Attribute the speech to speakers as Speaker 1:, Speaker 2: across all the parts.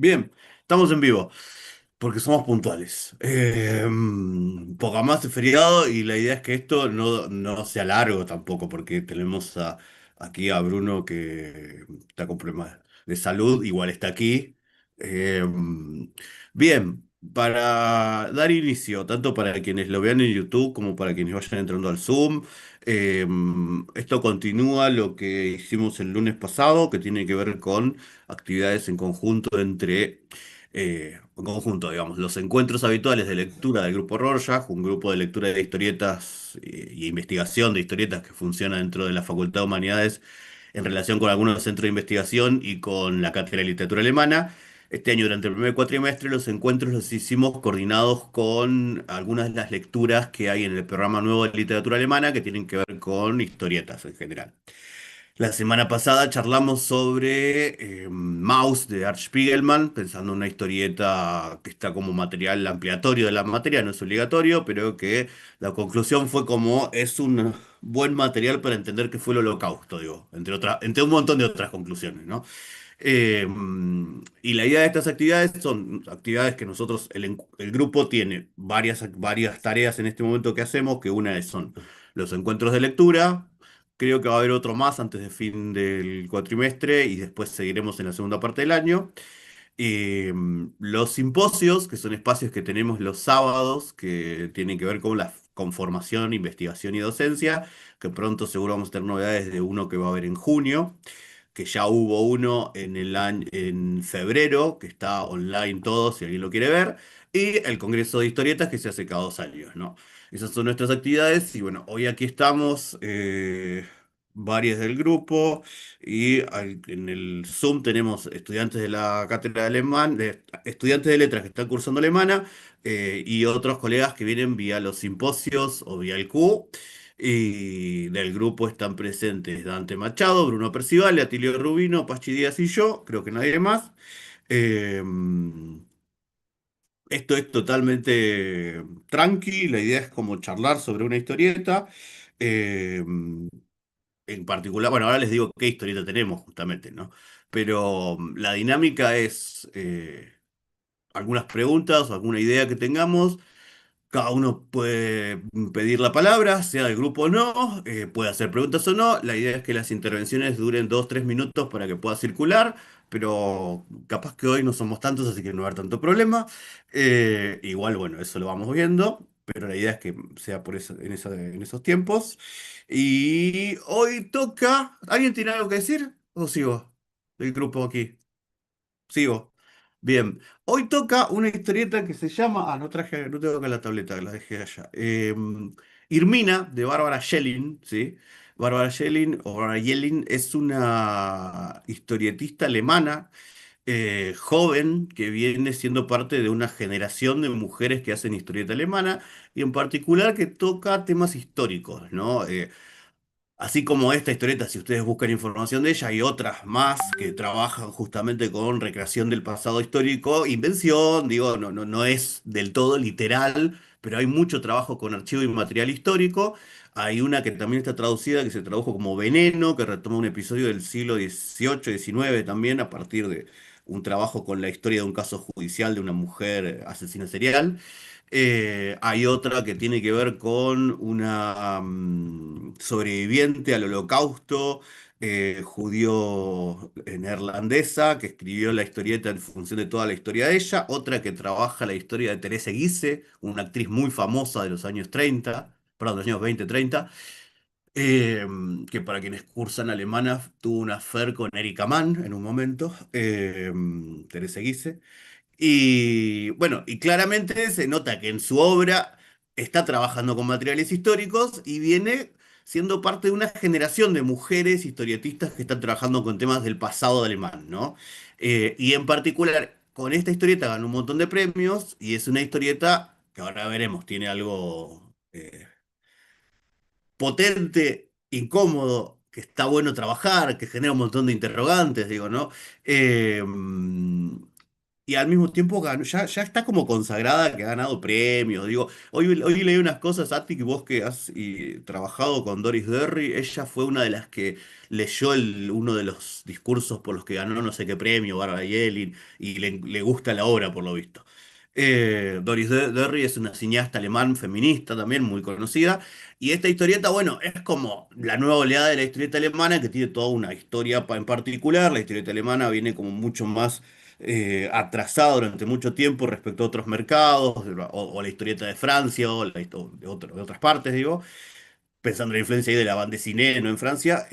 Speaker 1: Bien, estamos en vivo, porque somos puntuales. Poca más de feriado y la idea es que esto no sea largo tampoco, porque tenemos aquí a Bruno que está con problemas de salud, igual está aquí. Eh, Bien, para dar inicio, tanto para quienes lo vean en YouTube como para quienes vayan entrando al Zoom, eh, esto continúa lo que hicimos el lunes pasado, que tiene que ver con actividades en conjunto en conjunto, digamos, los encuentros habituales de lectura del grupo Rorschach, un grupo de lectura de historietas y investigación de historietas que funciona dentro de la Facultad de Humanidades en relación con algunos centros de investigación y con la Cátedra de Literatura Alemana. Este año, durante el primer cuatrimestre, los encuentros los hicimos coordinados con algunas de las lecturas que hay en el programa nuevo de literatura alemana que tienen que ver con historietas en general. La semana pasada charlamos sobre Maus de Art Spiegelman, pensando en una historieta que está como material ampliatorio de la materia, no es obligatorio, pero que la conclusión fue como es un buen material para entender qué fue el Holocausto, digo, entre un montón de otras conclusiones, ¿no? Eh, y la idea de estas actividades son actividades que nosotros, el grupo tiene varias tareas en este momento que hacemos, que son los encuentros de lectura. Creo que va a haber otro más antes de fin del cuatrimestre y después seguiremos en la segunda parte del año. Los simposios, que son espacios que tenemos los sábados, que tienen que ver con la conformación, investigación y docencia, que pronto seguro vamos a tener novedades de uno que va a haber en junio, que ya hubo uno en febrero, que está online todo, si alguien lo quiere ver, y el Congreso de Historietas que se hace cada 2 años, ¿no? Esas son nuestras actividades y bueno, hoy aquí estamos, varias del grupo, y en el Zoom tenemos estudiantes de la cátedra de alemán, estudiantes de letras que están cursando alemana, y otros colegas que vienen vía los simposios o vía el Q. Y del grupo están presentes Dante Machado, Bruno Percivale, Atilio Rubino, Pachi Díaz y yo, creo que nadie más. Eh, Esto es totalmente tranqui, la idea es como charlar sobre una historieta. Eh, en particular, bueno, ahora les digo qué historieta tenemos justamente, ¿no? Pero la dinámica es algunas preguntas o alguna idea que tengamos. Cada uno puede pedir la palabra, sea del grupo o no, puede hacer preguntas o no. La idea es que las intervenciones duren 2, 3 minutos para que pueda circular, pero capaz que hoy no somos tantos, así que no va a haber tanto problema. Igual, bueno, eso lo vamos viendo, pero la idea es que sea por eso, en esos tiempos. Y hoy toca. ¿Alguien tiene algo que decir? ¿O sigo? El grupo aquí. Sigo. Bien. Hoy toca una historieta que se llama. No tengo acá la tableta, la dejé allá. Irmina, de Bárbara Schelling, ¿sí? Bárbara Schelling, o Bárbara Yelling, es una historietista alemana, joven, que viene siendo parte de una generación de mujeres que hacen historieta alemana, y en particular que toca temas históricos, ¿no? Así como esta historieta, si ustedes buscan información de ella, hay otras más que trabajan justamente con recreación del pasado histórico, invención, digo, no es del todo literal, pero hay mucho trabajo con archivo y material histórico. Hay una que también está traducida, que se tradujo como Veneno, que retoma un episodio del siglo XVIII, XIX también, a partir de un trabajo con la historia de un caso judicial de una mujer asesina serial. Hay otra que tiene que ver con una sobreviviente al Holocausto, judío neerlandesa, que escribió la historieta en función de toda la historia de ella. Otra que trabaja la historia de Therese Giese, una actriz muy famosa de los años 30, perdón, de los años 20-30, eh, que para quienes cursan alemana tuvo una affair con Erika Mann en un momento, Therese Giese. Y bueno, y claramente se nota que en su obra está trabajando con materiales históricos y viene siendo parte de una generación de mujeres historietistas que están trabajando con temas del pasado alemán, ¿no? Y en particular, con esta historieta ganó un montón de premios y es una historieta que ahora veremos, tiene algo potente, incómodo, que está bueno trabajar, que genera un montón de interrogantes, digo, ¿no? Eh, y al mismo tiempo ya está como consagrada, que ha ganado premios. Digo, hoy leí unas cosas, Ati, que vos que has trabajado con Doris Derry, ella fue una de las que leyó uno de los discursos por los que ganó no sé qué premio, Bárbara Yelin, y le gusta la obra por lo visto. Doris Derry es una cineasta alemán feminista también muy conocida. Y esta historieta, bueno, es como la nueva oleada de la historieta alemana que tiene toda una historia en particular. La historieta alemana viene como mucho más atrasada durante mucho tiempo respecto a otros mercados, o la historieta de Francia, o de otras partes, digo, pensando en la influencia ahí de la banda dessinée, ¿no? En Francia.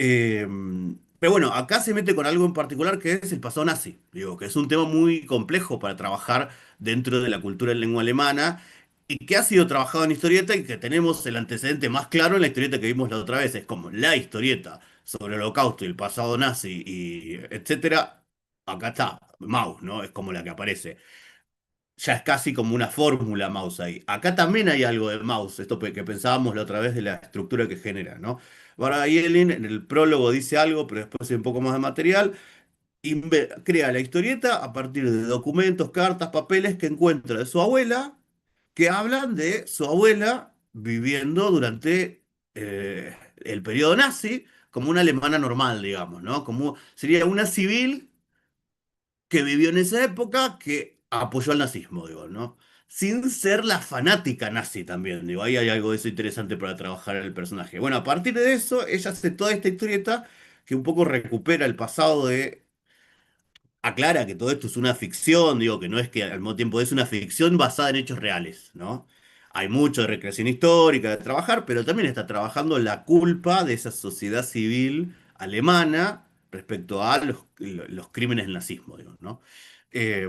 Speaker 1: Pero bueno, acá se mete con algo en particular que es el pasado nazi, digo, que es un tema muy complejo para trabajar dentro de la cultura en lengua alemana y que ha sido trabajado en historieta y que tenemos el antecedente más claro en la historieta que vimos la otra vez. Es como la historieta sobre el holocausto y el pasado nazi y etcétera. Acá está, Maus, ¿no? Es como la que aparece. Ya es casi como una fórmula Maus ahí. Acá también hay algo de Maus, esto que pensábamos la otra vez de la estructura que genera, ¿no? Barbara Yelin en el prólogo dice algo, pero después hay un poco más de material. Crea la historieta a partir de documentos, cartas, papeles que encuentra de su abuela, que hablan de su abuela viviendo durante el periodo nazi como una alemana normal, digamos, ¿no? Como sería una civil que vivió en esa época que apoyó al nazismo, digo, ¿no? Sin ser la fanática nazi también, digo, ahí hay algo de eso interesante para trabajar el personaje. Bueno, a partir de eso, ella hace toda esta historieta que un poco recupera el pasado de aclara que todo esto es una ficción, digo que no es que al mismo tiempo es una ficción basada en hechos reales, ¿no? Hay mucho de recreación histórica, de trabajar, pero también está trabajando la culpa de esa sociedad civil alemana respecto a los crímenes del nazismo, digo, ¿no? Eh,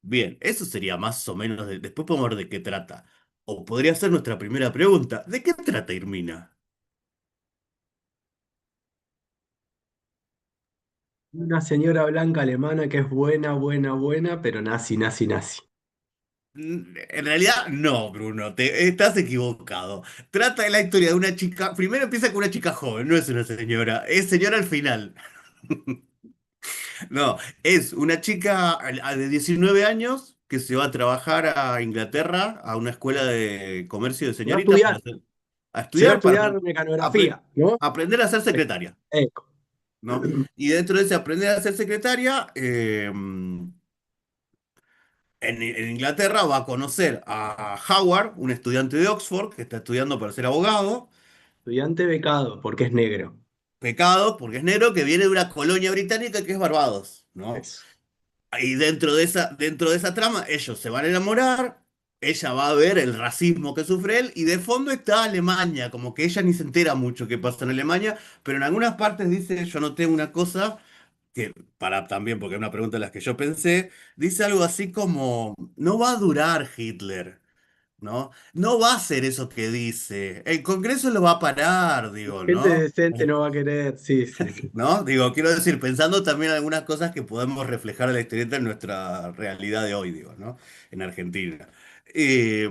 Speaker 1: bien, eso sería más o menos, después podemos ver de qué trata. O podría ser nuestra primera pregunta, ¿de qué trata Irmina?
Speaker 2: Una señora blanca alemana que es buena, buena, buena, pero nazi, nazi, nazi.
Speaker 1: En realidad, no, Bruno, te estás equivocado. Trata de la historia de una chica. Primero empieza con una chica joven, no es una señora, es señora al final. No, es una chica de 19 años que se va a trabajar a Inglaterra, a una escuela de comercio de
Speaker 2: Se va a
Speaker 1: señoritas,
Speaker 2: estudiar,
Speaker 1: a
Speaker 2: se va a
Speaker 1: estudiar para
Speaker 2: estudiar
Speaker 1: apre-
Speaker 2: mecanografía, ¿no?
Speaker 1: aprender a ser secretaria,
Speaker 2: Eco.
Speaker 1: ¿no? Y dentro de ese aprender a ser secretaria, en Inglaterra va a conocer a Howard, un estudiante de Oxford que está estudiando para ser abogado,
Speaker 2: Estudiante becado, porque es negro.
Speaker 1: pecado porque es negro, que viene de una colonia británica que es Barbados, ¿no?
Speaker 2: Eso.
Speaker 1: Y dentro de esa trama ellos se van a enamorar, ella va a ver el racismo que sufre él y de fondo está Alemania, como que ella ni se entera mucho qué pasa en Alemania, pero en algunas partes dice, yo noté una cosa que para también, porque es una pregunta de las que yo pensé, dice algo así como, no va a durar Hitler. ¿No? No va a hacer eso que dice. El Congreso lo va a parar, digo,
Speaker 2: Gente
Speaker 1: ¿no?
Speaker 2: decente no va a querer, sí, sí, sí.
Speaker 1: ¿No? Digo, quiero decir, pensando también en algunas cosas que podemos reflejar en la historieta en nuestra realidad de hoy, digo, ¿no? En Argentina. Eh,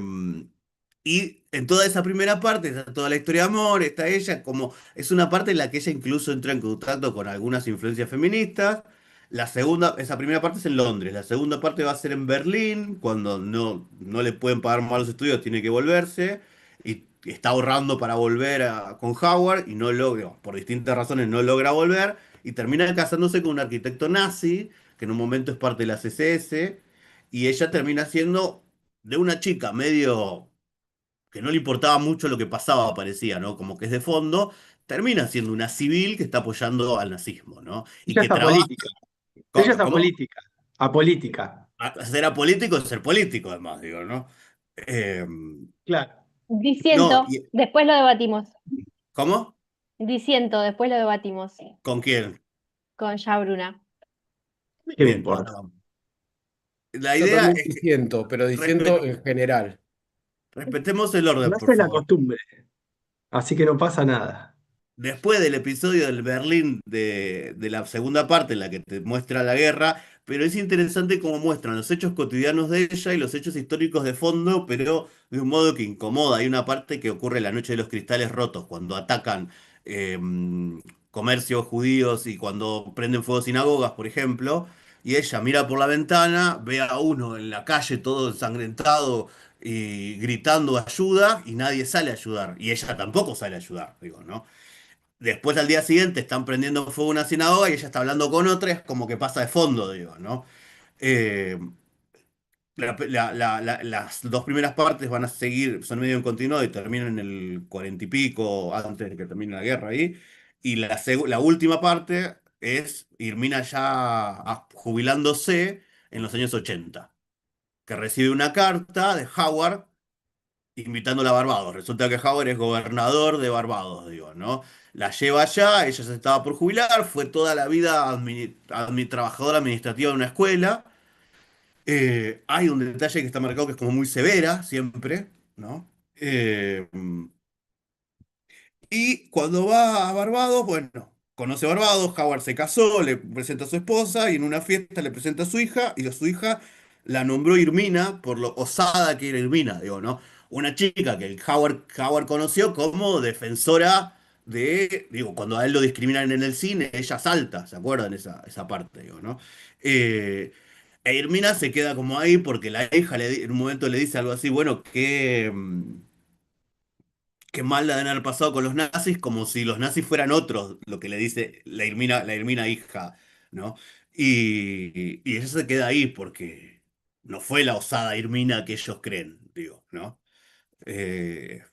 Speaker 1: y en toda esa primera parte, está toda la historia de amor, está ella, como es una parte en la que ella incluso entra en contacto con algunas influencias feministas. La segunda, esa primera parte es en Londres, la segunda parte va a ser en Berlín, cuando no le pueden pagar más los estudios, tiene que volverse, y está ahorrando para volver con Howard, y no logra, por distintas razones no logra volver, y termina casándose con un arquitecto nazi, que en un momento es parte de la CSS, y ella termina siendo de una chica medio que no le importaba mucho lo que pasaba, parecía, ¿no? Como que es de fondo, termina siendo una civil que está apoyando al nazismo, ¿no? Y
Speaker 2: Ella
Speaker 1: que
Speaker 2: es
Speaker 1: trabaja.
Speaker 2: apolítica. Ella es
Speaker 1: ¿Cómo?
Speaker 2: apolítica. Apolítica.
Speaker 1: Ser apolítico es ser político, además, digo, ¿no? Eh,
Speaker 2: Claro.
Speaker 1: no,
Speaker 3: Diciendo, después lo debatimos.
Speaker 1: ¿cómo?
Speaker 3: Diciendo, después lo debatimos
Speaker 1: ¿Con quién?
Speaker 3: con ya Bruna.
Speaker 2: ¿Qué me
Speaker 1: Bien,
Speaker 2: importa?
Speaker 1: la
Speaker 4: Yo
Speaker 1: idea
Speaker 4: también
Speaker 1: es que
Speaker 4: disiento, pero disiento en general.
Speaker 1: respetemos el orden,
Speaker 2: No
Speaker 1: por
Speaker 2: es la
Speaker 1: favor.
Speaker 2: costumbre, así que no pasa nada.
Speaker 1: Después del episodio del Berlín de la segunda parte en la que te muestra la guerra, pero es interesante cómo muestran los hechos cotidianos de ella y los hechos históricos de fondo, pero de un modo que incomoda. Hay una parte que ocurre la noche de los cristales rotos, cuando atacan eh, comercios judíos y cuando prenden fuego sinagogas, por ejemplo, y ella mira por la ventana, ve a uno en la calle todo ensangrentado y gritando ayuda y nadie sale a ayudar. Y ella tampoco sale a ayudar, digo, ¿no? Después al día siguiente están prendiendo fuego una sinagoga y ella está hablando con otra, es como que pasa de fondo, digo, ¿no? Eh, las dos primeras partes van a seguir, son medio en continuo y terminan en el cuarenta y pico, antes de que termine la guerra ahí. Y la última parte es Irmina ya jubilándose en los años 80, que recibe una carta de Howard invitándola a Barbados. Resulta que Howard es gobernador de Barbados, digo, ¿no? La lleva allá, ella se estaba por jubilar, fue toda la vida trabajadora administrativa de una escuela. Hay un detalle que está marcado que es como muy severa siempre, ¿no? Eh, y cuando va a Barbados, bueno, conoce Barbados, Howard se casó, le presenta a su esposa y en una fiesta le presenta a su hija y a su hija la nombró Irmina por lo osada que era Irmina, digo, ¿no? Una chica que Howard conoció como defensora de, digo, cuando a él lo discriminan en el cine, ella salta, ¿se acuerdan esa parte, digo, ¿no? Eh, e Irmina se queda como ahí porque la hija en un momento le dice algo así, bueno, qué mal la de haber pasado con los nazis, como si los nazis fueran otros, lo que le dice la Irmina hija, ¿no? Y ella se queda ahí porque no fue la osada Irmina que ellos creen, digo, ¿no? Eh,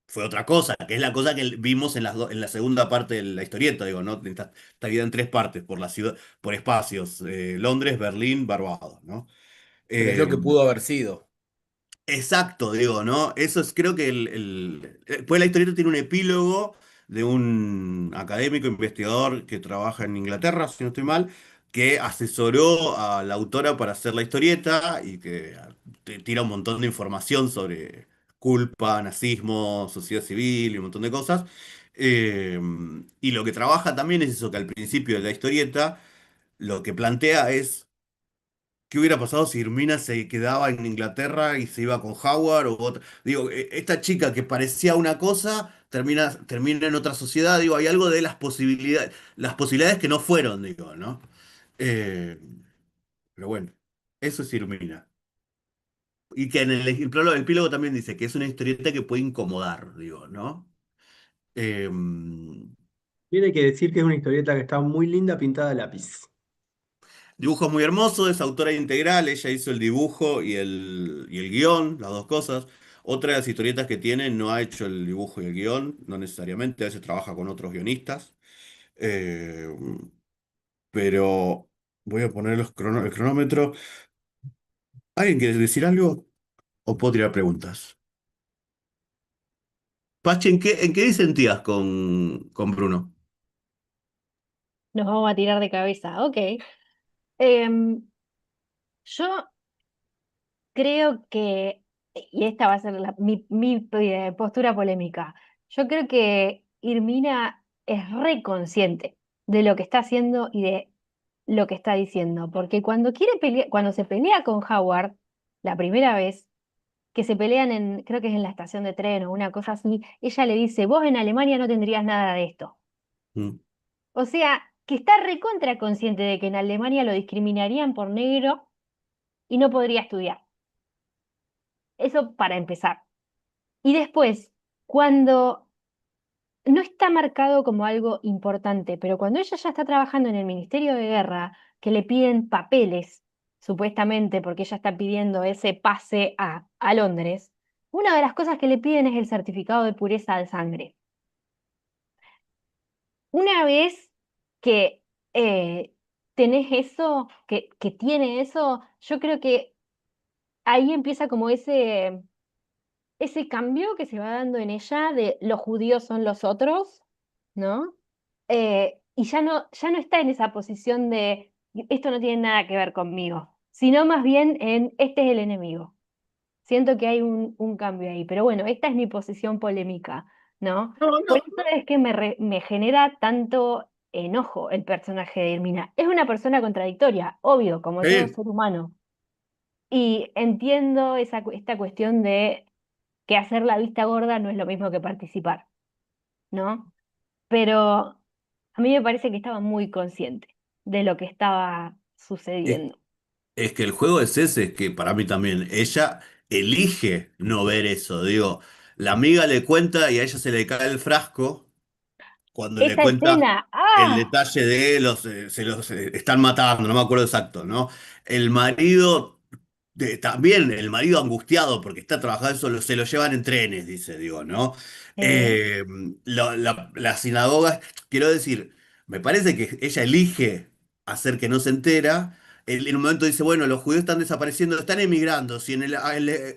Speaker 1: Fue otra cosa, que es la cosa que vimos en la segunda parte de la historieta, digo, ¿no? Está dividida en tres partes, por la ciudad, por espacios, Londres, Berlín, Barbados, ¿no?
Speaker 4: Pero es lo
Speaker 1: Eh,
Speaker 4: que pudo haber sido.
Speaker 1: Exacto, digo, ¿no? Eso es, creo que pues la historieta tiene un epílogo de un académico investigador que trabaja en Inglaterra, si no estoy mal, que asesoró a la autora para hacer la historieta y que te tira un montón de información sobre culpa, nazismo, sociedad civil y un montón de cosas. Eh, y lo que trabaja también es eso, que al principio de la historieta lo que plantea es ¿qué hubiera pasado si Irmina se quedaba en Inglaterra y se iba con Howard o otra? Digo, esta chica que parecía una cosa termina en otra sociedad. Digo, hay algo de las posibilidades que no fueron, digo, ¿no? Eh, pero bueno, eso es Irmina. Y que en el epílogo también dice que es una historieta que puede incomodar, digo, ¿no? Eh,
Speaker 2: Tiene que decir que es una historieta que está muy linda pintada a lápiz.
Speaker 1: Dibujos muy hermosos, es autora integral, ella hizo el dibujo y el guión, las dos cosas. Otra de las historietas que tiene no ha hecho el dibujo y el guión, no necesariamente, a veces trabaja con otros guionistas. Eh, pero voy a poner el cronómetro. ¿Alguien quiere decir algo? ¿O puedo tirar preguntas? Pachi, en qué disentías con Bruno?
Speaker 3: Nos vamos a tirar de cabeza. Ok. Em, yo creo que, y esta va a ser mi postura polémica, yo creo que Irmina es re consciente de lo que está haciendo y de lo que está diciendo, porque cuando quiere pelear, cuando se pelea con Howard la primera vez, que se pelean en, creo que es en la estación de tren o una cosa así, ella le dice, vos en Alemania no tendrías nada de esto.
Speaker 1: Mm,
Speaker 3: O sea, que está recontra consciente de que en Alemania lo discriminarían por negro y no podría estudiar. Eso para empezar. Y después, cuando no está marcado como algo importante, pero cuando ella ya está trabajando en el Ministerio de Guerra, que le piden papeles, supuestamente porque ella está pidiendo ese pase a Londres, una de las cosas que le piden es el certificado de pureza de sangre. Una vez que eh, tenés eso, que tiene eso, yo creo que ahí empieza como ese cambio que se va dando en ella de los judíos son los otros, ¿no? Y ya no está en esa posición de esto no tiene nada que ver conmigo, sino más bien en este es el enemigo. Siento que hay un cambio ahí, pero bueno, esta es mi posición polémica, ¿no?
Speaker 1: no,
Speaker 3: Por
Speaker 1: no,
Speaker 3: eso es que me genera tanto enojo el personaje de Irmina. Es una persona contradictoria, obvio, como todo
Speaker 1: sí.
Speaker 3: ser humano. Y entiendo esta cuestión de que hacer la vista gorda no es lo mismo que participar, ¿no? Pero a mí me parece que estaba muy consciente de lo que estaba
Speaker 1: Es,
Speaker 3: sucediendo.
Speaker 1: es que el juego es ese, es que para mí también, ella elige no ver eso. Digo, la amiga le cuenta y a ella se le cae el frasco cuando le
Speaker 3: Esa
Speaker 1: cuenta
Speaker 3: escena,
Speaker 1: el
Speaker 3: ¡ah!
Speaker 1: detalle de se los están matando, no me acuerdo exacto, ¿no? El marido, también el marido angustiado porque está trabajando, eso se lo llevan en trenes, dice, digo, ¿no?
Speaker 3: Sí,
Speaker 1: Las sinagogas, quiero decir, me parece que ella elige hacer que no se entera. En un momento dice, bueno, los judíos están desapareciendo, están emigrando, si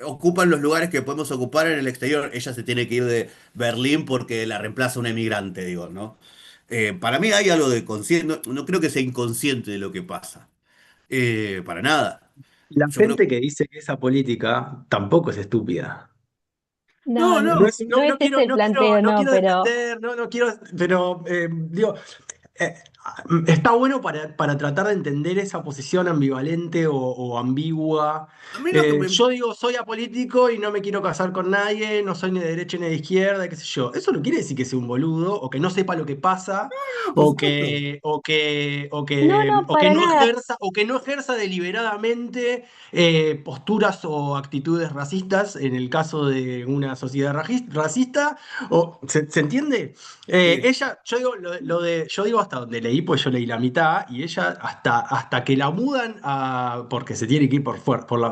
Speaker 1: ocupan los lugares que podemos ocupar en el exterior, ella se tiene que ir de Berlín porque la reemplaza un emigrante, digo, ¿no? Para mí hay algo de consciente, no creo que sea inconsciente de lo que pasa, para nada.
Speaker 2: La
Speaker 1: Yo creo que...
Speaker 2: gente que dice que esa política tampoco es estúpida.
Speaker 3: no,
Speaker 1: No,
Speaker 3: no,
Speaker 2: No,
Speaker 1: no,
Speaker 3: no es ese el planteo,
Speaker 2: no
Speaker 3: no,
Speaker 2: quiero
Speaker 3: pero
Speaker 2: defender, no quiero, pero digo, eh, está bueno para tratar de entender esa posición ambivalente o ambigua.
Speaker 1: a mí lo que me...
Speaker 2: Yo digo, soy apolítico y no me quiero casar con nadie, no soy ni de derecha ni de izquierda, qué sé yo. Eso no quiere decir que sea un boludo o que no sepa lo que pasa
Speaker 1: No, por supuesto.
Speaker 3: no, no, para nada.
Speaker 2: o que no ejerza deliberadamente posturas o actitudes racistas en el caso de una sociedad racista. ¿Se entiende?
Speaker 1: Sí,
Speaker 2: Yo digo, yo digo hasta donde leí, pues yo leí la mitad, y ella hasta que la mudan porque se tiene que ir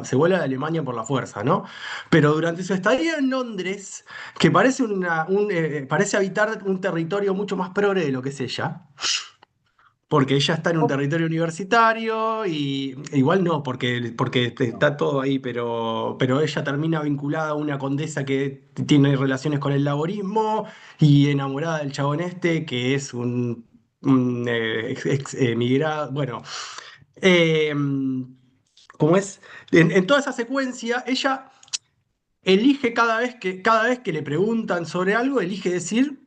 Speaker 2: se vuelve a Alemania por la fuerza, ¿no? Pero durante su estadía en Londres, que parece habitar un territorio mucho más progre de lo que es ella, porque ella está en un
Speaker 3: O-
Speaker 2: territorio universitario y igual no, porque está todo ahí, pero ella termina vinculada a una condesa que tiene relaciones con el laborismo y enamorada del chabón este, que es un emigrado, bueno, eh, ¿cómo es? En toda esa secuencia, ella elige cada vez que le preguntan sobre algo, elige decir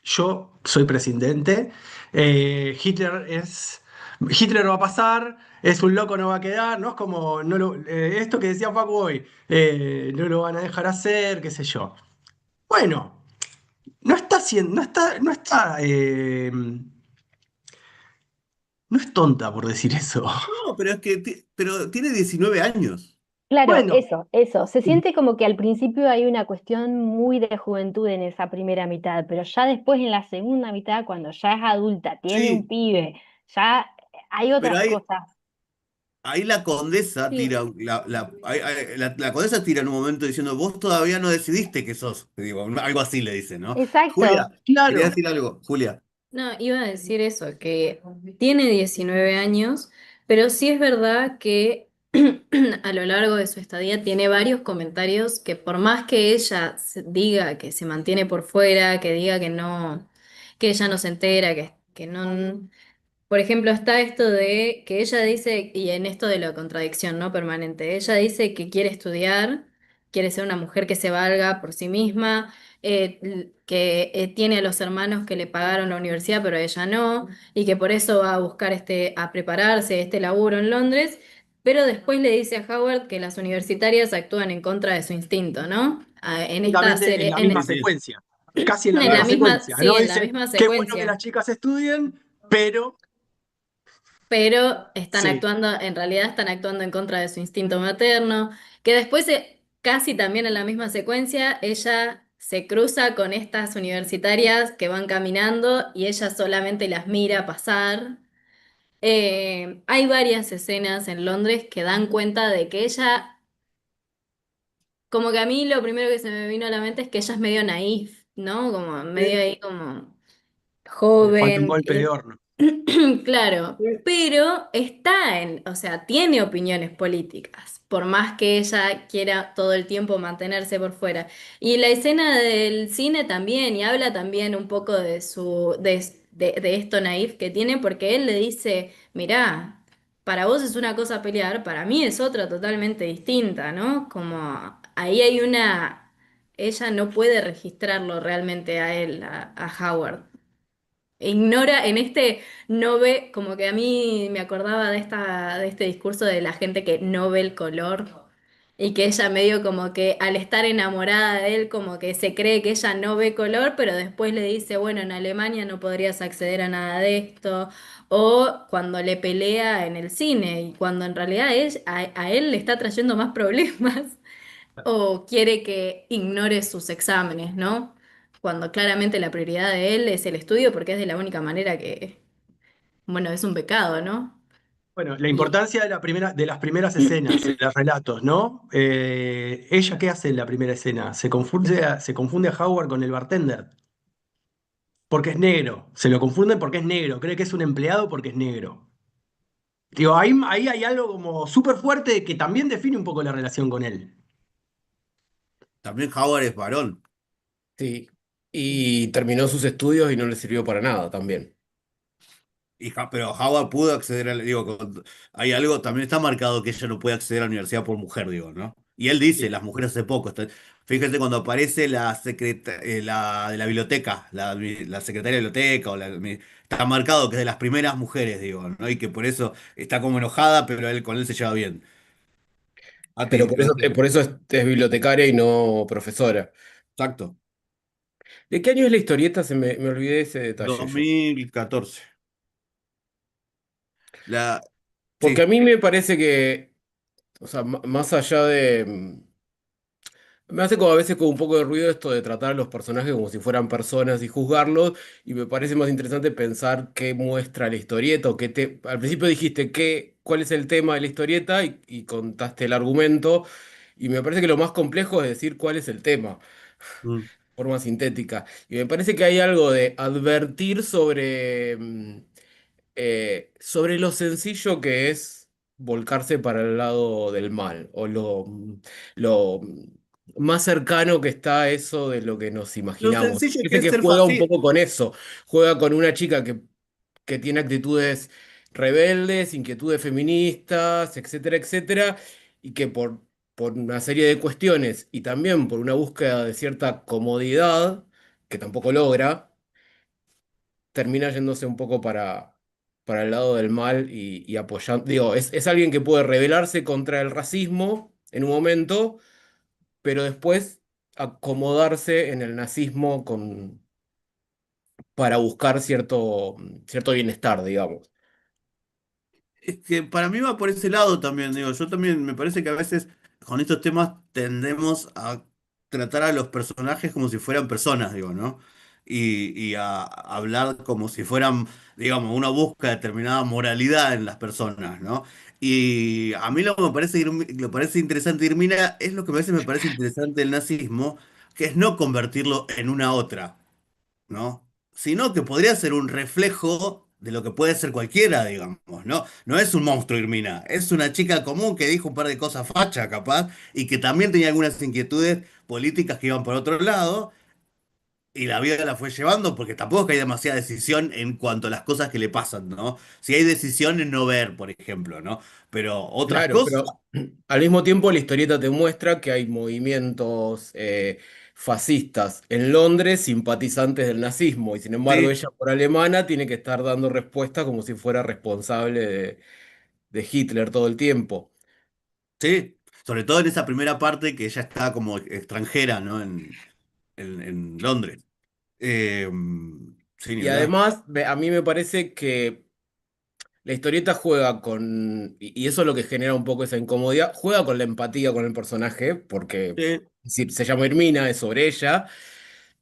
Speaker 2: yo soy presidente, eh, Hitler es, Hitler va a pasar, es un loco, no va a quedar, ¿no? Es como, esto que decía Paco hoy, no lo van a dejar hacer, qué sé yo. Bueno, no está haciendo, no es tonta por decir eso.
Speaker 1: no, pero es que pero tiene 19 años.
Speaker 3: claro,
Speaker 2: Bueno,
Speaker 3: eso. Se siente como que al principio hay una cuestión muy de juventud en esa primera mitad, pero ya después en la segunda mitad, cuando ya es adulta, tiene un
Speaker 1: Sí,
Speaker 3: pibe, ya hay
Speaker 1: pero
Speaker 3: otras
Speaker 1: ahí,
Speaker 3: cosas.
Speaker 1: ahí la condesa
Speaker 3: Sí,
Speaker 1: tira, la condesa tira en un momento diciendo, vos todavía no decidiste que sos. Digo, algo así le dice, ¿no? Julia,
Speaker 3: exacto.
Speaker 1: quería
Speaker 2: claro.
Speaker 1: decir algo, Julia.
Speaker 5: No, iba a decir eso, que tiene 19 años, pero sí es verdad que a lo largo de su estadía tiene varios comentarios que por más que ella diga que se mantiene por fuera, que diga que no, que ella no se entera, que no, por ejemplo, está esto de que ella dice, y en esto de la contradicción, ¿no? Permanente, ella dice que quiere estudiar, quiere ser una mujer que se valga por sí misma, que tiene a los hermanos que le pagaron la universidad, pero ella no, y que por eso va a buscar a prepararse este laburo en Londres, pero después le dice a Howard que las universitarias actúan en contra de su instinto, ¿no? En esta
Speaker 2: Prácticamente en
Speaker 5: serie,
Speaker 2: la
Speaker 1: Sí,
Speaker 2: misma
Speaker 1: sí,
Speaker 2: secuencia, casi en la
Speaker 5: en la
Speaker 2: misma
Speaker 1: claro.
Speaker 5: misma,
Speaker 2: secuencia,
Speaker 5: sí,
Speaker 2: ¿no?
Speaker 5: en la
Speaker 2: Dice,
Speaker 5: misma
Speaker 2: qué bueno que las
Speaker 5: secuencia.
Speaker 2: chicas estudien, pero
Speaker 5: Pero están
Speaker 2: sí.
Speaker 5: actuando, en realidad están actuando en contra de su instinto materno, que después, casi también en la misma secuencia, ella se cruza con estas universitarias que van caminando y ella solamente las mira pasar. Hay varias escenas en Londres que dan cuenta de que ella, como que a mí lo primero que se me vino a la mente es que ella es medio naif, ¿no? Como medio
Speaker 2: Sí.
Speaker 5: ahí como
Speaker 2: Le falta un
Speaker 5: joven.
Speaker 2: golpe de horno.
Speaker 5: Claro, pero está o sea, tiene opiniones políticas, por más que ella quiera todo el tiempo mantenerse por fuera. Y la escena del cine también, y habla también un poco de de esto naif que tiene, porque él le dice, mirá, para vos es una cosa pelear, para mí es otra totalmente distinta, ¿no? Como ahí hay ella no puede registrarlo realmente a él, a Howard. Ignora, en este no ve, como que a mí me acordaba de este discurso de la gente que no ve el color Y que ella medio como que al estar enamorada de él, como que se cree que ella no ve color, pero después le dice, bueno, en Alemania no podrías acceder a nada de esto. O cuando le pelea en el cine, y cuando en realidad a él le está trayendo más problemas, o quiere que ignore sus exámenes, ¿no? Cuando claramente la prioridad de él es el estudio, porque es de la única manera que, bueno, es un pecado, ¿no?
Speaker 2: Bueno, la
Speaker 5: Y
Speaker 2: importancia de de las primeras escenas, de los relatos, ¿no? ¿Ella qué hace en la primera escena? Se confunde a Howard con el bartender, porque es negro. Se lo confunden porque es negro. Cree que es un empleado porque es negro. Digo, ahí hay algo como súper fuerte que también define un poco la relación con él.
Speaker 1: También Howard es varón.
Speaker 4: Sí. Y terminó sus estudios y no le sirvió para nada también.
Speaker 1: Pero Howard pudo acceder al, digo, hay algo, también está marcado que ella no puede acceder a la universidad por mujer, digo, ¿no? Y él dice,
Speaker 2: Sí.
Speaker 1: las mujeres hace poco, fíjate cuando aparece la de la biblioteca, la secretaria de la biblioteca, está marcado que es de las primeras mujeres, digo, ¿no? Y que por eso está como enojada, pero con él se lleva bien.
Speaker 4: Pero
Speaker 1: Fíjate,
Speaker 4: por eso es bibliotecaria y no profesora.
Speaker 1: exacto,
Speaker 4: ¿De qué año es la historieta? Me olvidé ese detalle yo.
Speaker 1: 2014. La,
Speaker 4: Porque a
Speaker 1: sí,
Speaker 4: mí me parece que, o sea, más allá de... Me hace como a veces como un poco de ruido esto de tratar a los personajes como si fueran personas y juzgarlos, y me parece más interesante pensar qué muestra la historieta o Al principio dijiste cuál es el tema de la historieta y contaste el argumento, y me parece que lo más complejo es decir cuál es el tema,
Speaker 1: mm,
Speaker 4: forma sintética. Y me parece que hay algo de advertir sobre lo sencillo que es volcarse para el lado del mal, o lo más cercano que está a eso de lo que nos
Speaker 1: lo
Speaker 4: imaginamos.
Speaker 1: sencillo que
Speaker 4: Parece
Speaker 1: es
Speaker 4: que
Speaker 1: ser
Speaker 4: juega un
Speaker 1: fácil.
Speaker 4: poco con eso, juega con una chica que tiene actitudes rebeldes, inquietudes feministas, etcétera, etcétera, y que por una serie de cuestiones y también por una búsqueda de cierta comodidad, que tampoco logra, termina yéndose un poco para el lado del mal y apoyando. Digo, es alguien que puede rebelarse contra el racismo en un momento, pero después acomodarse en el nazismo para buscar cierto bienestar, digamos.
Speaker 1: Es que para mí va por ese lado también, digo, yo también me parece que a veces con estos temas tendemos a tratar a los personajes como si fueran personas, digo, ¿no? Y a hablar como si fueran, digamos, una búsqueda de determinada moralidad en las personas, ¿no? Y a mí lo que me parece, lo parece interesante, Irmina, es lo que a veces me parece interesante del nazismo, que es no convertirlo en una otra. ¿No? Sino que podría ser un reflejo de lo que puede ser cualquiera, digamos, ¿no? No es un monstruo, Irmina, es una chica común que dijo un par de cosas facha, capaz, y que también tenía algunas inquietudes políticas que iban por otro lado, y la vida la fue llevando, porque tampoco es que hay demasiada decisión en cuanto a las cosas que le pasan, ¿no? Si hay decisión en no ver, por ejemplo, ¿no? Pero otras
Speaker 4: Claro,
Speaker 1: cosas,
Speaker 4: pero al mismo tiempo la historieta te muestra que hay movimientos fascistas en Londres, simpatizantes del nazismo, y sin embargo
Speaker 1: sí,
Speaker 4: ella por alemana tiene que estar dando respuesta como si fuera responsable de Hitler todo el tiempo.
Speaker 1: sí, sobre todo en esa primera parte que ella está como extranjera, ¿no? En Londres. Eh, sí, ni
Speaker 4: Y
Speaker 1: hablar.
Speaker 4: además a mí me parece que la historieta juega y eso es lo que genera un poco esa incomodidad, juega con la empatía con el personaje, porque
Speaker 1: Sí,
Speaker 4: si se llama Hermina, es sobre ella,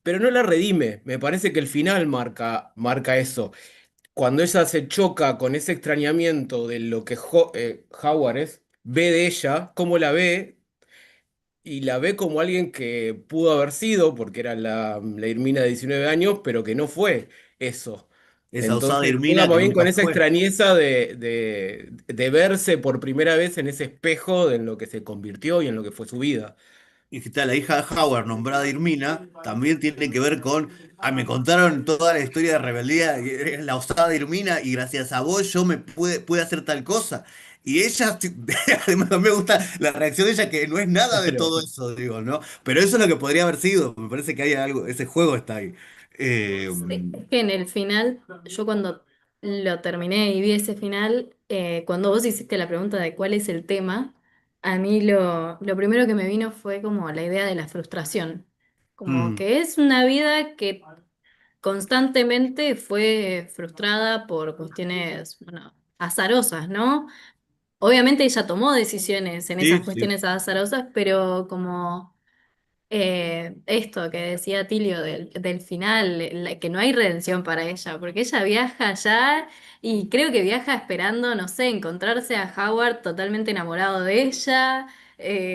Speaker 4: pero no la redime. Me parece que el final marca eso. Cuando ella se choca con ese extrañamiento de lo que Howard ve de ella, cómo la ve, y la ve como alguien que pudo haber sido, porque era la Irmina de 19 años, pero que no fue eso.
Speaker 1: esa osada
Speaker 4: Entonces juega
Speaker 1: Irmina
Speaker 4: más
Speaker 1: que
Speaker 4: bien
Speaker 1: nunca
Speaker 4: con esa
Speaker 1: fue.
Speaker 4: extrañeza de verse por primera vez en ese espejo de en lo que se convirtió y en lo que fue su vida.
Speaker 1: Y que está la hija de Howard, nombrada Irmina, también tiene que ver con. Ah, me contaron toda la historia de rebeldía, y eres la osada Irmina, y gracias a vos yo pude hacer tal cosa. Y ella, además me gusta la reacción de ella, que no es nada de
Speaker 4: Claro.
Speaker 1: todo eso, digo, ¿no? Pero eso es lo que podría haber sido. Me parece que hay algo, ese juego está ahí. Eh,
Speaker 5: sí, es que en el final, yo cuando lo terminé y vi ese final, cuando vos hiciste la pregunta de cuál es el tema, A mí lo primero que me vino fue como la idea de la frustración, como
Speaker 1: Mm,
Speaker 5: que es una vida que constantemente fue frustrada por cuestiones, bueno, azarosas, ¿no? Obviamente ella tomó decisiones en esas
Speaker 1: sí, sí.
Speaker 5: cuestiones azarosas, pero como esto que decía Tilio del final, que no hay redención para ella, porque ella viaja allá y creo que viaja esperando, no sé, encontrarse a Howard totalmente enamorado de ella,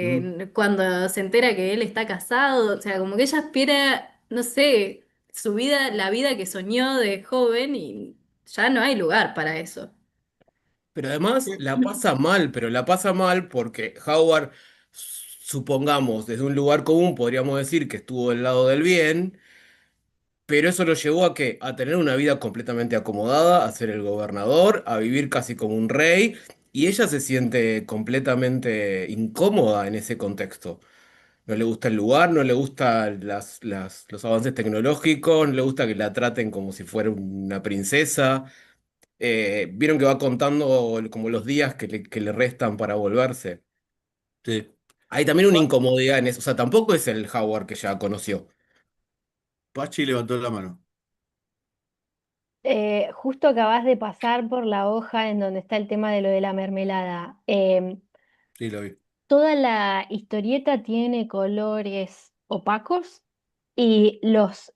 Speaker 1: Mm.
Speaker 5: cuando se entera que él está casado, o sea, como que ella espera, no sé, su vida, la vida que soñó de joven y ya no hay lugar para eso.
Speaker 4: Pero además la pasa mal, pero la pasa mal porque Howard, supongamos, desde un lugar común podríamos decir que estuvo del lado del bien, pero eso lo llevó a qué? A tener una vida completamente acomodada, a ser el gobernador, a vivir casi como un rey, y ella se siente completamente incómoda en ese contexto. No le gusta el lugar, no le gustan los avances tecnológicos, no le gusta que la traten como si fuera una princesa. Vieron que va contando como los días que le restan para volverse.
Speaker 1: Sí.
Speaker 4: Hay también una incomodidad en eso. O sea, tampoco es el Howard que ya conoció.
Speaker 1: Pachi levantó la mano.
Speaker 3: Justo acabas de pasar por la hoja en donde está el tema de lo de la mermelada.
Speaker 1: Sí, lo vi.
Speaker 3: Toda la historieta tiene colores opacos y los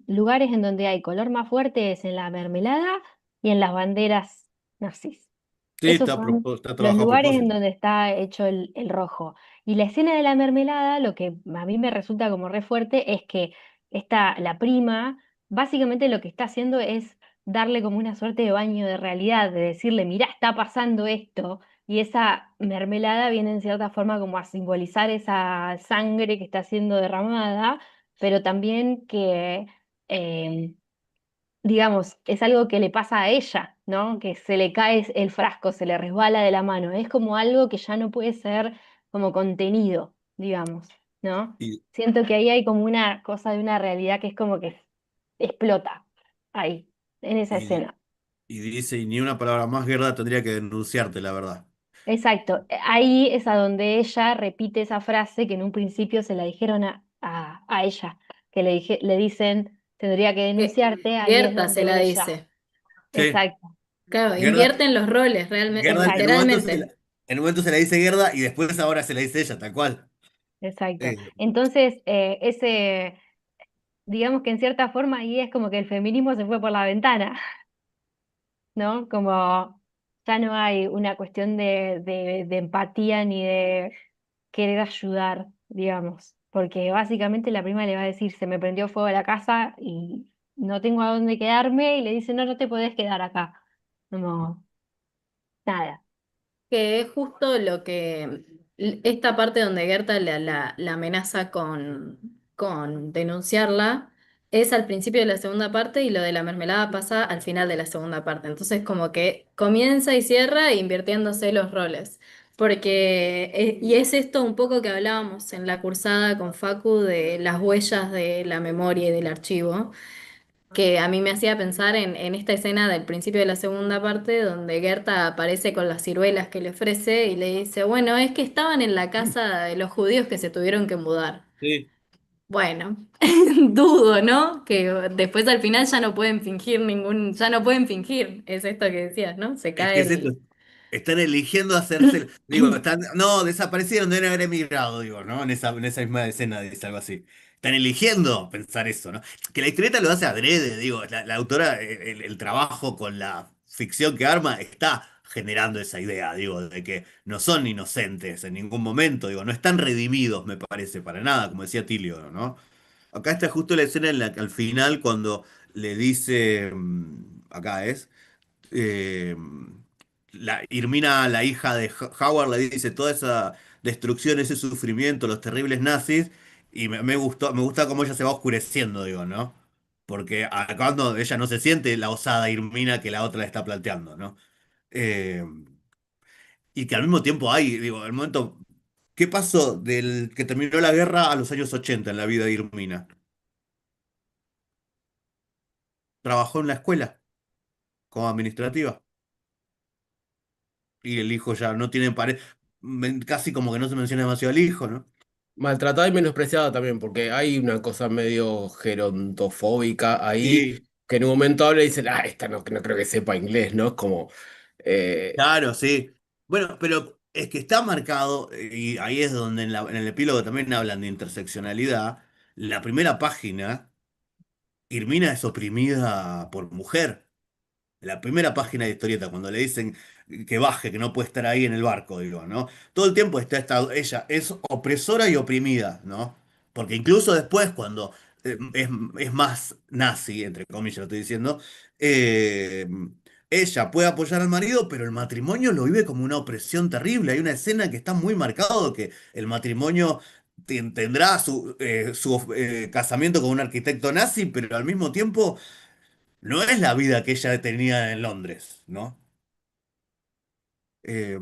Speaker 3: lugares en donde hay color más fuerte es en la mermelada y en las banderas nazis.
Speaker 1: Sí,
Speaker 3: Esos son
Speaker 1: está
Speaker 3: los
Speaker 1: trabajado a
Speaker 3: lugares en
Speaker 1: propósito.
Speaker 3: donde está hecho el rojo. Y la escena de la mermelada, lo que a mí me resulta como re fuerte es que la prima, básicamente lo que está haciendo es darle como una suerte de baño de realidad, de decirle, mirá, está pasando esto. Y esa mermelada viene en cierta forma como a simbolizar esa sangre que está siendo derramada, pero también que eh, digamos, es algo que le pasa a ella, ¿no? Que se le cae el frasco, se le resbala de la mano. Es como algo que ya no puede ser como contenido, digamos, ¿no?
Speaker 1: Y,
Speaker 3: Siento que ahí hay como una cosa de una realidad que es como que explota ahí, en esa
Speaker 1: y,
Speaker 3: escena.
Speaker 1: y dice, y ni una palabra más, Gerda tendría que denunciarte, la verdad.
Speaker 3: Exacto. Ahí es a donde ella repite esa frase que en un principio se la dijeron a ella, que le dicen, tendría que denunciarte, ahí es
Speaker 5: Gerta se
Speaker 3: donde
Speaker 5: la
Speaker 3: ella.
Speaker 5: dice.
Speaker 1: Sí,
Speaker 3: Exacto,
Speaker 5: Claro,
Speaker 1: Gerda,
Speaker 5: invierten los roles, realmente,
Speaker 1: Gerda
Speaker 3: exacto.
Speaker 5: literalmente.
Speaker 1: en un momento se la dice Gerda y después ahora se la dice ella, tal cual.
Speaker 3: Exacto.
Speaker 1: Eh,
Speaker 3: Entonces, digamos que en cierta forma ahí es como que el feminismo se fue por la ventana, ¿no? Como ya no hay una cuestión de empatía ni de querer ayudar, digamos, porque básicamente la prima le va a decir, se me prendió fuego la casa y no tengo a dónde quedarme y le dice, no, no te podés quedar acá. Como, nada.
Speaker 5: Que es justo lo que esta parte donde Gerta la amenaza con denunciarla es al principio de la segunda parte y lo de la mermelada pasa al final de la segunda parte. Entonces como que comienza y cierra invirtiéndose los roles. Porque, y es esto un poco que hablábamos en la cursada con Facu de las huellas de la memoria y del archivo que a mí me hacía pensar en esta escena del principio de la segunda parte, donde Gerta aparece con las ciruelas que le ofrece y le dice, bueno, es que estaban en la casa de los judíos que se tuvieron que mudar.
Speaker 1: sí,
Speaker 5: Bueno, dudo, ¿no? Que después al final ya no pueden fingir ya no pueden fingir, es esto que decías, ¿no? Se
Speaker 1: es
Speaker 5: cae
Speaker 1: que es esto.
Speaker 5: el...
Speaker 1: Están eligiendo hacerse, digo, no, desaparecieron, deben haber emigrado, digo, ¿no? En esa misma escena dice algo así. Están eligiendo pensar eso, ¿no? Que la historieta lo hace adrede, digo, la autora, el trabajo con la ficción que arma está generando esa idea, digo, de que no son inocentes en ningún momento, digo, no están redimidos, me parece, para nada, como decía Tilio, ¿no? Acá está justo la escena en la que al final cuando le dice, acá es eh, Irmina, la hija de Howard, le dice toda esa destrucción, ese sufrimiento, los terribles nazis, y me gusta cómo ella se va oscureciendo, digo, ¿no? Porque acá cuando ella no se siente la osada Irmina que la otra le está planteando, ¿no? Eh, y que al mismo tiempo hay, digo, el momento, ¿qué pasó del que terminó la guerra a los años 80 en la vida de Irmina? Trabajó en la escuela como administrativa. Y el hijo ya no tiene pareja. casi como que no se menciona demasiado al hijo, ¿no?
Speaker 4: Maltratada y menospreciada también, porque hay una cosa medio gerontofóbica ahí,
Speaker 1: Sí,
Speaker 4: que en un momento habla y dice, ah, esta no creo que sepa inglés, ¿no? Es como, eh,
Speaker 1: claro, sí. Bueno, pero es que está marcado, y ahí es donde en el epílogo también hablan de interseccionalidad. La primera página, Irmina es oprimida por mujer. La primera página de historieta, cuando le dicen que baje, que no puede estar ahí en el barco, digo, ¿no? Todo el tiempo ella es opresora y oprimida, ¿no? Porque incluso después, cuando es más nazi, entre comillas lo estoy diciendo, eh, ella puede apoyar al marido, pero el matrimonio lo vive como una opresión terrible. Hay una escena que está muy marcado que el matrimonio tendrá su casamiento con un arquitecto nazi, pero al mismo tiempo no es la vida que ella tenía en Londres, ¿no? Eh,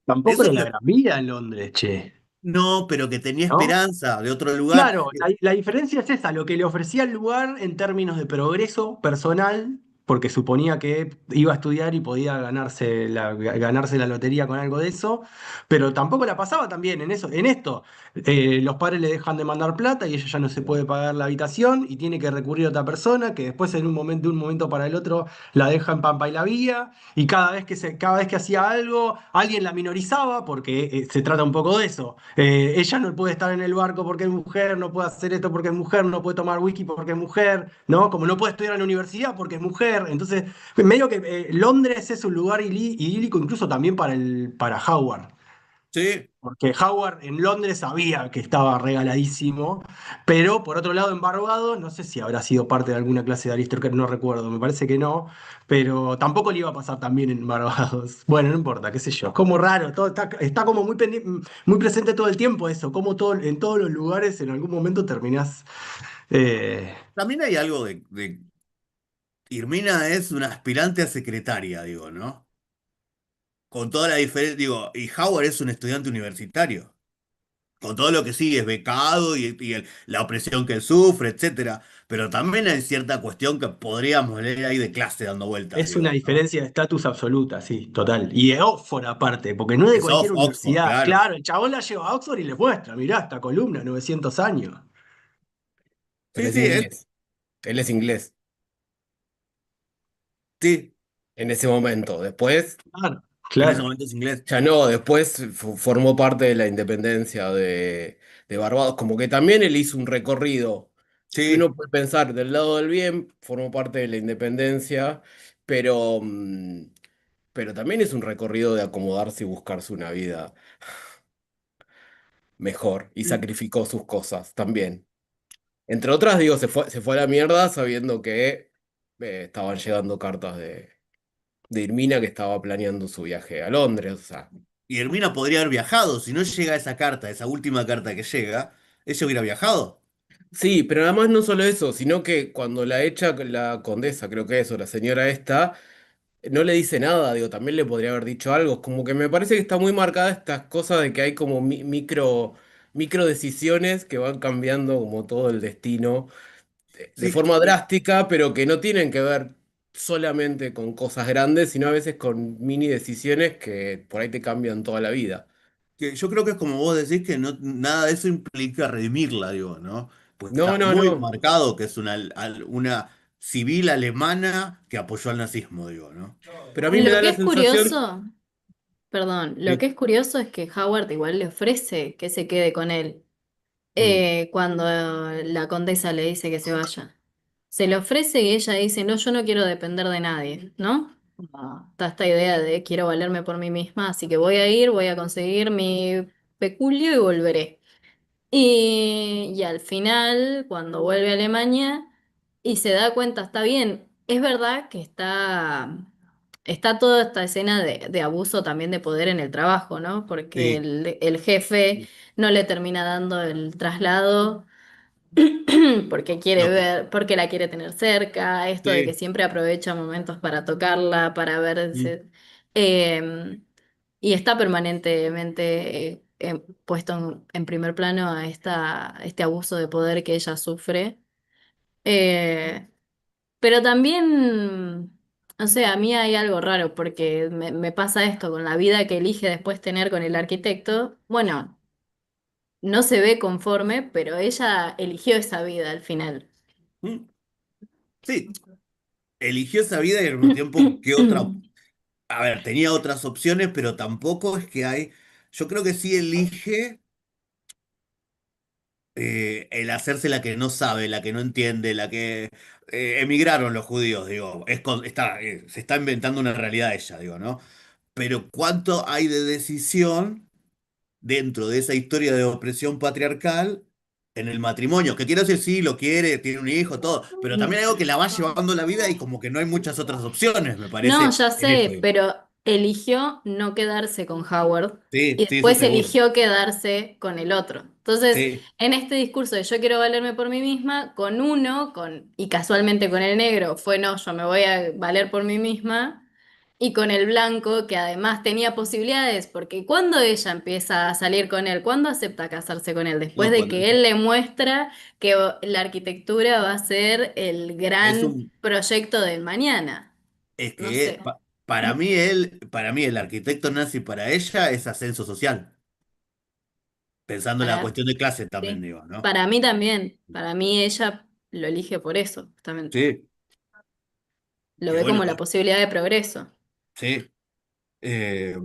Speaker 2: Tampoco
Speaker 1: eso
Speaker 2: era
Speaker 1: es
Speaker 2: la
Speaker 1: lo-
Speaker 2: gran vida en Londres, che,
Speaker 1: no, pero que tenía
Speaker 2: ¿no?
Speaker 1: esperanza de otro lugar.
Speaker 2: Claro, la diferencia es esa, lo que le ofrecía el lugar en términos de progreso personal, porque suponía que iba a estudiar y podía ganarse la lotería con algo de eso, pero tampoco la pasaba tan bien en eso, en esto. Los padres le dejan de mandar plata y ella ya no se puede pagar la habitación y tiene que recurrir a otra persona que después en un momento, de un momento para el otro la deja en Pampa y la Vía y cada vez que hacía algo, alguien la minorizaba, porque se trata un poco de eso. Ella no puede estar en el barco porque es mujer, no puede hacer esto porque es mujer, no puede tomar whisky porque es mujer, ¿no? Como no puede estudiar en la universidad porque es mujer. Entonces, medio que Londres es un lugar idílico incluso también para Howard.
Speaker 1: Sí,
Speaker 2: Porque Howard en Londres sabía que estaba regaladísimo, pero por otro lado en Barbados, no sé si habrá sido parte de alguna clase de aristocracia, no recuerdo, me parece que no, pero tampoco le iba a pasar tan bien en Barbados. Bueno, no importa, qué sé yo, es como raro, todo está como muy presente todo el tiempo eso, como en todos los lugares en algún momento terminás. eh,
Speaker 1: también hay algo de Irmina es una aspirante a secretaria, digo, ¿no? Con toda la diferencia, digo, y Howard es un estudiante universitario, con todo lo que sigue, es becado y la opresión que él sufre, etcétera. Pero también hay cierta cuestión que podríamos leer ahí de clase dando vueltas,
Speaker 2: es una
Speaker 1: digo, ¿no?
Speaker 2: diferencia de estatus absoluta, sí, total. Y de Oxford aparte, porque no es de
Speaker 1: Es
Speaker 2: cualquier
Speaker 1: Oxford,
Speaker 2: universidad.
Speaker 1: claro.
Speaker 2: Claro, el chabón la lleva a Oxford y le muestra, mirá, esta columna, 900 años.
Speaker 4: pero
Speaker 1: Sí,
Speaker 4: es
Speaker 1: sí,
Speaker 4: inglés. Él es inglés
Speaker 1: sí,
Speaker 4: en ese momento. Después,
Speaker 2: Claro,
Speaker 1: en ese
Speaker 2: claro.
Speaker 1: momento es inglés.
Speaker 4: ya no, después formó parte de la independencia de Barbados. Como que también él hizo un recorrido que
Speaker 1: Sí.
Speaker 4: uno puede pensar del lado del bien, formó parte de la independencia, pero, pero también es un recorrido de acomodarse y buscarse una vida mejor y sacrificó sus cosas también. Entre otras, digo, se fue a la mierda sabiendo que estaban llegando cartas de Irmina que estaba planeando su viaje a Londres. O sea,
Speaker 1: Y Hermina podría haber viajado. Si no llega esa carta, esa última carta que llega, ella hubiera viajado.
Speaker 4: sí, pero además no solo eso, sino que cuando la echa la condesa, creo que eso, la señora esta, no le dice nada, digo, también le podría haber dicho algo. Como que me parece que está muy marcada estas cosas de que hay como micro decisiones que van cambiando como todo el destino de
Speaker 1: Sí,
Speaker 4: forma drástica, pero que no tienen que ver solamente con cosas grandes, sino a veces con mini decisiones que por ahí te cambian toda la vida.
Speaker 1: que yo creo que es como vos decís que no, nada de eso implica redimirla, digo, ¿no? Pues
Speaker 4: No,
Speaker 1: está
Speaker 4: no,
Speaker 1: muy
Speaker 4: no.
Speaker 1: marcado que es una civil alemana que apoyó al nazismo, digo, ¿no?
Speaker 4: Pero a mí me
Speaker 5: Lo
Speaker 4: da
Speaker 5: que
Speaker 4: la
Speaker 5: es
Speaker 4: sensación...
Speaker 5: curioso, perdón, lo que
Speaker 4: Sí.
Speaker 5: es curioso es que Howard igual le ofrece que se quede con él
Speaker 1: Mm.
Speaker 5: cuando la condesa le dice que se vaya. Se le ofrece y ella dice, no, yo no quiero depender de nadie, ¿no? Como está esta idea de quiero valerme por mí misma, así que voy a ir, voy a conseguir mi peculio y volveré. Y al final, cuando vuelve a Alemania y se da cuenta, está bien, es verdad que está toda esta escena de abuso también de poder en el trabajo, ¿no? Porque
Speaker 1: Sí,
Speaker 5: el jefe no le termina dando el traslado porque quiere
Speaker 1: lo que,
Speaker 5: ver, porque la quiere tener cerca, esto de que
Speaker 1: sí.
Speaker 5: siempre aprovecha momentos para tocarla, para
Speaker 2: Mm.
Speaker 5: verse. eh, y está permanentemente puesto en primer plano a este abuso de poder que ella sufre. Eh, pero también O sea, a mí hay algo raro porque me pasa esto con la vida que elige después tener con el arquitecto. Bueno, no se ve conforme, pero ella eligió esa vida al final.
Speaker 1: Mm, sí, eligió esa vida y al mismo tiempo, ¿qué otra? A ver, tenía otras opciones, pero tampoco es que hay. Yo creo que sí elige el hacerse la que no sabe, la que no entiende, la que emigraron los judíos, digo, se está inventando una realidad ella, digo, ¿no? Pero ¿cuánto hay de decisión dentro de esa historia de opresión patriarcal en el matrimonio? Que quiero decir, sí, lo quiere, tiene un hijo, todo, pero también hay algo que la va llevando la vida y como que no hay muchas otras opciones, me
Speaker 5: No,
Speaker 1: parece,
Speaker 5: ya
Speaker 1: en eso.
Speaker 5: sé, pero eligió no quedarse con Howard
Speaker 1: Sí,
Speaker 5: y
Speaker 1: sí, eso
Speaker 5: después
Speaker 1: seguro.
Speaker 5: eligió quedarse con el otro. Entonces,
Speaker 1: Sí,
Speaker 5: en este discurso de yo quiero valerme por mí misma, con uno, y casualmente con el negro, fue no, yo me voy a valer por mí misma, y con el blanco, que además tenía posibilidades, porque cuando ella empieza a salir con él, cuando acepta casarse con él, después
Speaker 1: no,
Speaker 5: de
Speaker 1: cuando
Speaker 5: que él le muestra que la arquitectura va a ser el
Speaker 1: es
Speaker 5: gran
Speaker 1: un
Speaker 5: proyecto del mañana.
Speaker 1: Es
Speaker 5: No
Speaker 1: que
Speaker 5: sé.
Speaker 1: para mí el arquitecto nazi para ella es ascenso social, pensando en la
Speaker 5: Para,
Speaker 1: cuestión de clase también,
Speaker 5: sí.
Speaker 1: digo, ¿no?
Speaker 5: Para mí también. Para mí ella lo elige por eso, justamente.
Speaker 1: Sí,
Speaker 5: Lo
Speaker 1: que
Speaker 5: ve
Speaker 1: bueno,
Speaker 5: como la posibilidad de progreso.
Speaker 1: sí. Eh,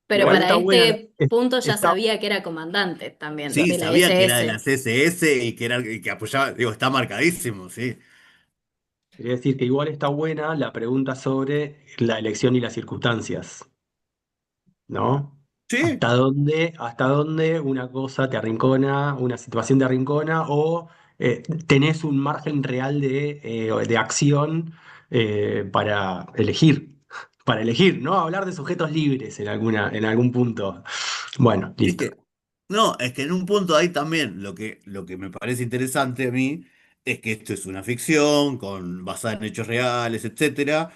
Speaker 5: Pero
Speaker 2: Igual
Speaker 5: para
Speaker 2: está buena,
Speaker 5: este punto ya
Speaker 2: está,
Speaker 5: sabía que era comandante también
Speaker 1: sí,
Speaker 5: de la
Speaker 1: sabía que era de
Speaker 5: SS.
Speaker 1: las SS y que apoyaba, digo, está marcadísimo, sí.
Speaker 2: quería decir que igual está buena la pregunta sobre la elección y las circunstancias, ¿no?
Speaker 1: Sí,
Speaker 2: Hasta dónde una cosa te arrincona, una situación te arrincona, o tenés un margen real de acción para elegir, ¿no? Hablar de sujetos libres en algún punto. Bueno,
Speaker 1: es
Speaker 2: listo.
Speaker 1: que, no, es que en un punto ahí también lo que me parece interesante a mí es que esto es una ficción basada en hechos reales, etcétera,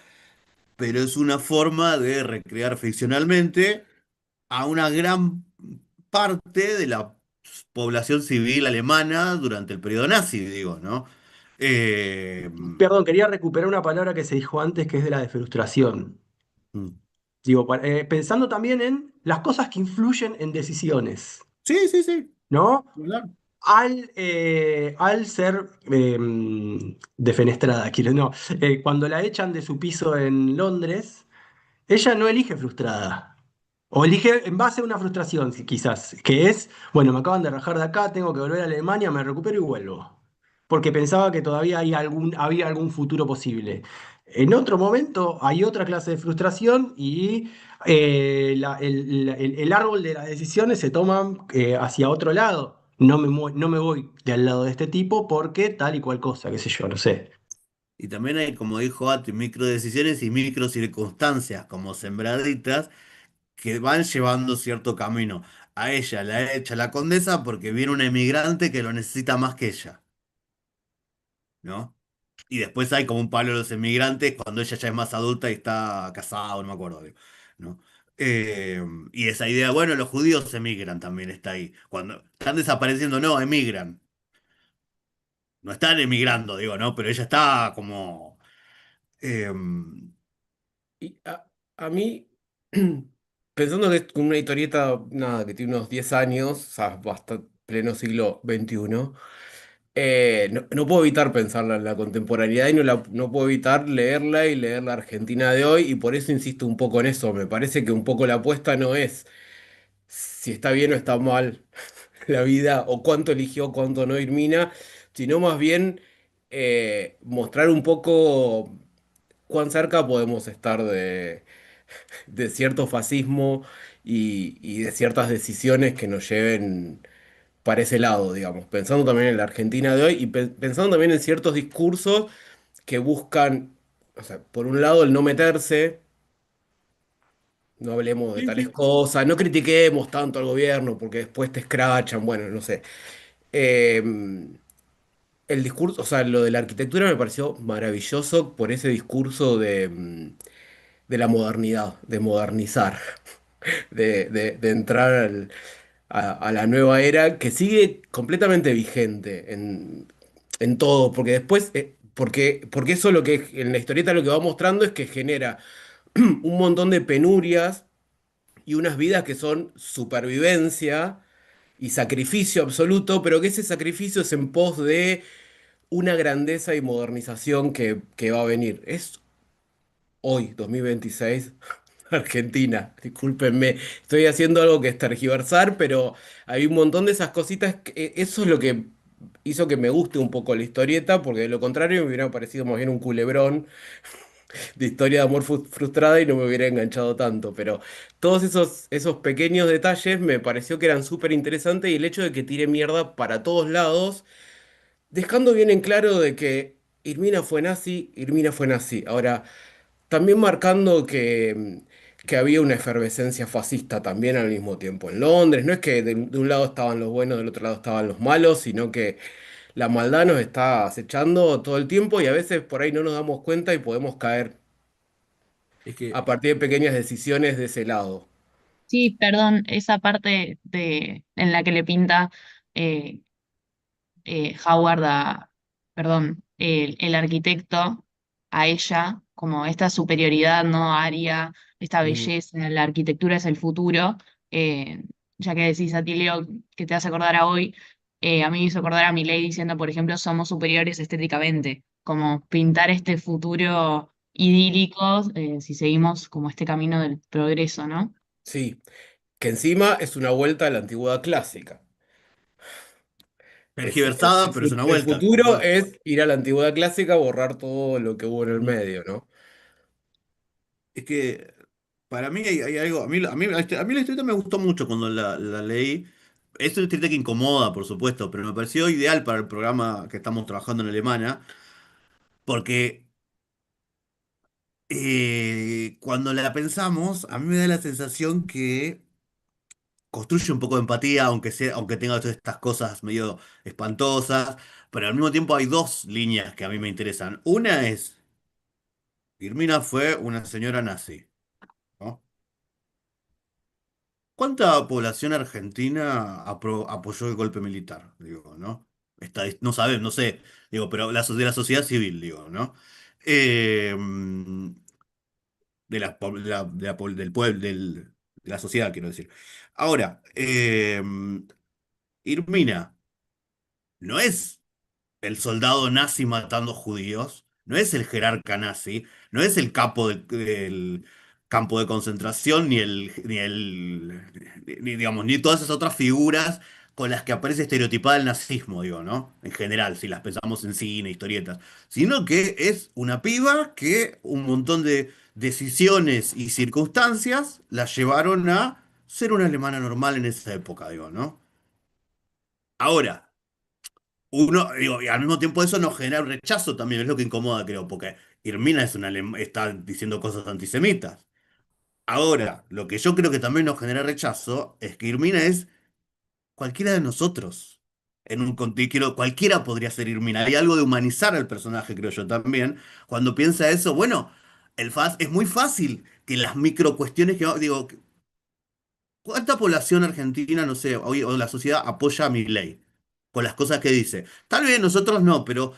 Speaker 1: pero es una forma de recrear ficcionalmente a una gran parte de la población civil alemana durante el periodo nazi, digo, ¿no? Eh,
Speaker 2: Perdón, quería recuperar una palabra que se dijo antes, que es de la de frustración.
Speaker 1: mm.
Speaker 2: Digo, pensando también en las cosas que influyen en decisiones,
Speaker 1: Sí, sí, sí.
Speaker 2: ¿no?
Speaker 1: Claro.
Speaker 2: Al ser defenestrada, quiero, no, cuando la echan de su piso en Londres, ella no elige frustrada. O elige en base a una frustración, quizás, que es, bueno, me acaban de rajar de acá, tengo que volver a Alemania, me recupero y vuelvo. Porque pensaba que todavía había algún futuro posible. En otro momento hay otra clase de frustración y el árbol de las decisiones se toma hacia otro lado. No me voy de al lado de este tipo porque tal y cual cosa, qué sé yo, no sé.
Speaker 1: Y también hay, como dijo Ati, micro decisiones y micro circunstancias, como sembraditas, que van llevando cierto camino. A ella la echa la condesa porque viene una emigrante que lo necesita más que ella, ¿no? Y después hay como un palo de los emigrantes cuando ella ya es más adulta y está casada, no me acuerdo, digo, ¿no? Y esa idea, bueno, los judíos emigran también está ahí. Cuando están desapareciendo, no, emigran. No están emigrando, digo, ¿no? Pero ella está como... eh,
Speaker 4: Y a mí, pensando que es una historieta, nada, que tiene unos 10 años, o sea, bastante pleno siglo XXI, no puedo evitar pensarla en la contemporaneidad y no puedo evitar leerla y leer la Argentina de hoy, y por eso insisto un poco en eso. Me parece que un poco la apuesta no es si está bien o está mal la vida, o cuánto eligió, cuánto no Irmina, sino más bien mostrar un poco cuán cerca podemos estar de cierto fascismo y de ciertas decisiones que nos lleven para ese lado, digamos, pensando también en la Argentina de hoy y pensando también en ciertos discursos que buscan, o sea, por un lado el no meterse, no hablemos de
Speaker 1: sí,
Speaker 4: tales
Speaker 1: sí.
Speaker 4: cosas, no critiquemos tanto al gobierno porque después te escrachan, bueno, no sé. Eh, el discurso, o sea, lo de la arquitectura me pareció maravilloso por ese discurso de la modernidad, de modernizar, de entrar a la nueva era que sigue completamente vigente en todo, porque después porque eso lo que en la historieta lo que va mostrando es que genera un montón de penurias y unas vidas que son supervivencia y sacrificio absoluto, pero que ese sacrificio es en pos de una grandeza y modernización que va a venir. Es hoy, 2026, Argentina. Discúlpenme, estoy haciendo algo que es tergiversar, pero hay un montón de esas cositas. Eso es lo que hizo que me guste un poco la historieta, porque de lo contrario me hubiera parecido más bien un culebrón de historia de amor frustrada y no me hubiera enganchado tanto. Pero todos esos pequeños detalles me pareció que eran súper interesantes y el hecho de que tire mierda para todos lados, dejando bien en claro de que Irmina fue nazi, Irmina fue nazi. Ahora, también marcando que había una efervescencia fascista también al mismo tiempo en Londres. No es que de un lado estaban los buenos, del otro lado estaban los malos, sino que la maldad nos está acechando todo el tiempo y a veces por ahí no nos damos cuenta y podemos caer
Speaker 1: Es
Speaker 4: a
Speaker 1: que,
Speaker 4: partir de pequeñas decisiones de ese lado.
Speaker 6: Sí, perdón, esa parte en la que le pinta eh, Howard perdón, el arquitecto a ella, como esta superioridad, ¿no? Aria, esta
Speaker 1: mm,
Speaker 6: belleza, la arquitectura es el futuro. eh, ya que decís, Atilio, que te hace acordar a hoy, a mí me hizo acordar a Milei diciendo, por ejemplo, somos superiores estéticamente, como pintar este futuro idílico, si seguimos como este camino del progreso, ¿no?
Speaker 4: Sí, que encima es una vuelta a la antigüedad clásica.
Speaker 1: tergiversada, pero es una
Speaker 4: El
Speaker 1: vuelta, tal
Speaker 4: futuro
Speaker 1: cual.
Speaker 4: es ir a la antigüedad clásica, borrar todo lo que hubo en el
Speaker 1: Mm.
Speaker 4: medio, ¿no?
Speaker 1: Es que para mí hay algo, a mí la historieta me gustó mucho cuando la leí. Es una historieta que incomoda, por supuesto, pero me pareció ideal para el programa que estamos trabajando en Alemania, porque cuando la pensamos, a mí me da la sensación que construye un poco de empatía, aunque tenga todas estas cosas medio espantosas, pero al mismo tiempo hay dos líneas que a mí me interesan. Una es, Irmina fue una señora nazi, ¿no? ¿Cuánta población argentina apoyó el golpe militar? Digo, ¿no? No sabes, no sé, digo, pero de la sociedad civil, digo, ¿no? Eh, del pueblo, de la sociedad, quiero decir. Ahora, Irmina no es el soldado nazi matando judíos, no es el jerarca nazi, no es el capo del campo de concentración, digamos, ni todas esas otras figuras con las que aparece estereotipada el nazismo, digo, ¿no? En general, si las pensamos en cine, historietas, sino que es una piba que un montón de decisiones y circunstancias la llevaron a ser una alemana normal en esa época, digo, ¿no? Ahora, digo, y al mismo tiempo eso nos genera un rechazo también, es lo que incomoda, creo, porque Irmina está diciendo cosas antisemitas. Ahora, lo que yo creo que también nos genera rechazo es que Irmina es cualquiera de nosotros. Cualquiera podría ser Irmina. Hay algo de humanizar al personaje, creo yo también. Cuando piensa eso, bueno, es muy fácil que las micro cuestiones digo, ¿cuánta población argentina, no sé, hoy o la sociedad apoya a Milei con las cosas que dice? Tal vez nosotros no, pero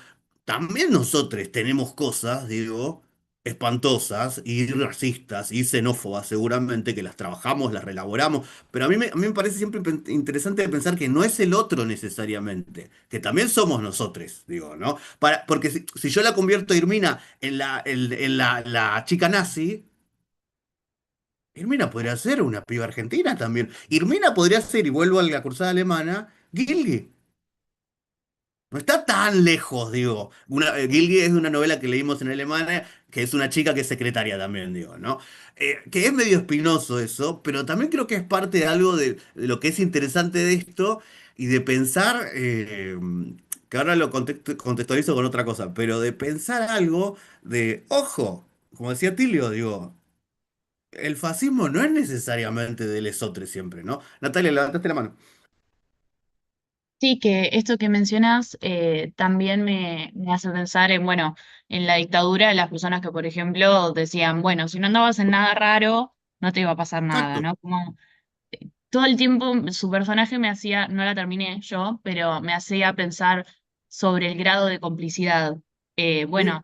Speaker 1: también nosotros tenemos cosas, digo, espantosas y racistas y xenófobas seguramente que las trabajamos, las relaboramos, pero a mí me parece siempre interesante pensar que no es el otro necesariamente, que también somos nosotros, digo, ¿no? Porque si yo la convierto a Irmina la chica nazi, Irmina podría ser una piba argentina también. Irmina podría ser, y vuelvo a la cruzada alemana, Gilgi. No está tan lejos, digo. Gilgi es una novela que leímos en Alemania, que es una chica que es secretaria también, digo, ¿no? Que es medio espinoso eso, pero también creo que es parte de algo de lo que es interesante de esto y de pensar, que ahora lo contextualizo con otra cosa, pero de pensar algo de, ojo, como decía Tilio, digo. El fascismo no es necesariamente de lesotre siempre, ¿no? Natalia, levantaste la mano.
Speaker 6: Sí, que esto que mencionas también me hace pensar en, bueno, en la dictadura de las personas que, por ejemplo, decían, bueno, si no andabas en nada raro, no te iba a pasar nada,
Speaker 1: Exacto.
Speaker 6: ¿no? Como todo el tiempo su personaje me hacía, no la terminé yo, pero me hacía pensar sobre el grado de complicidad. Bueno,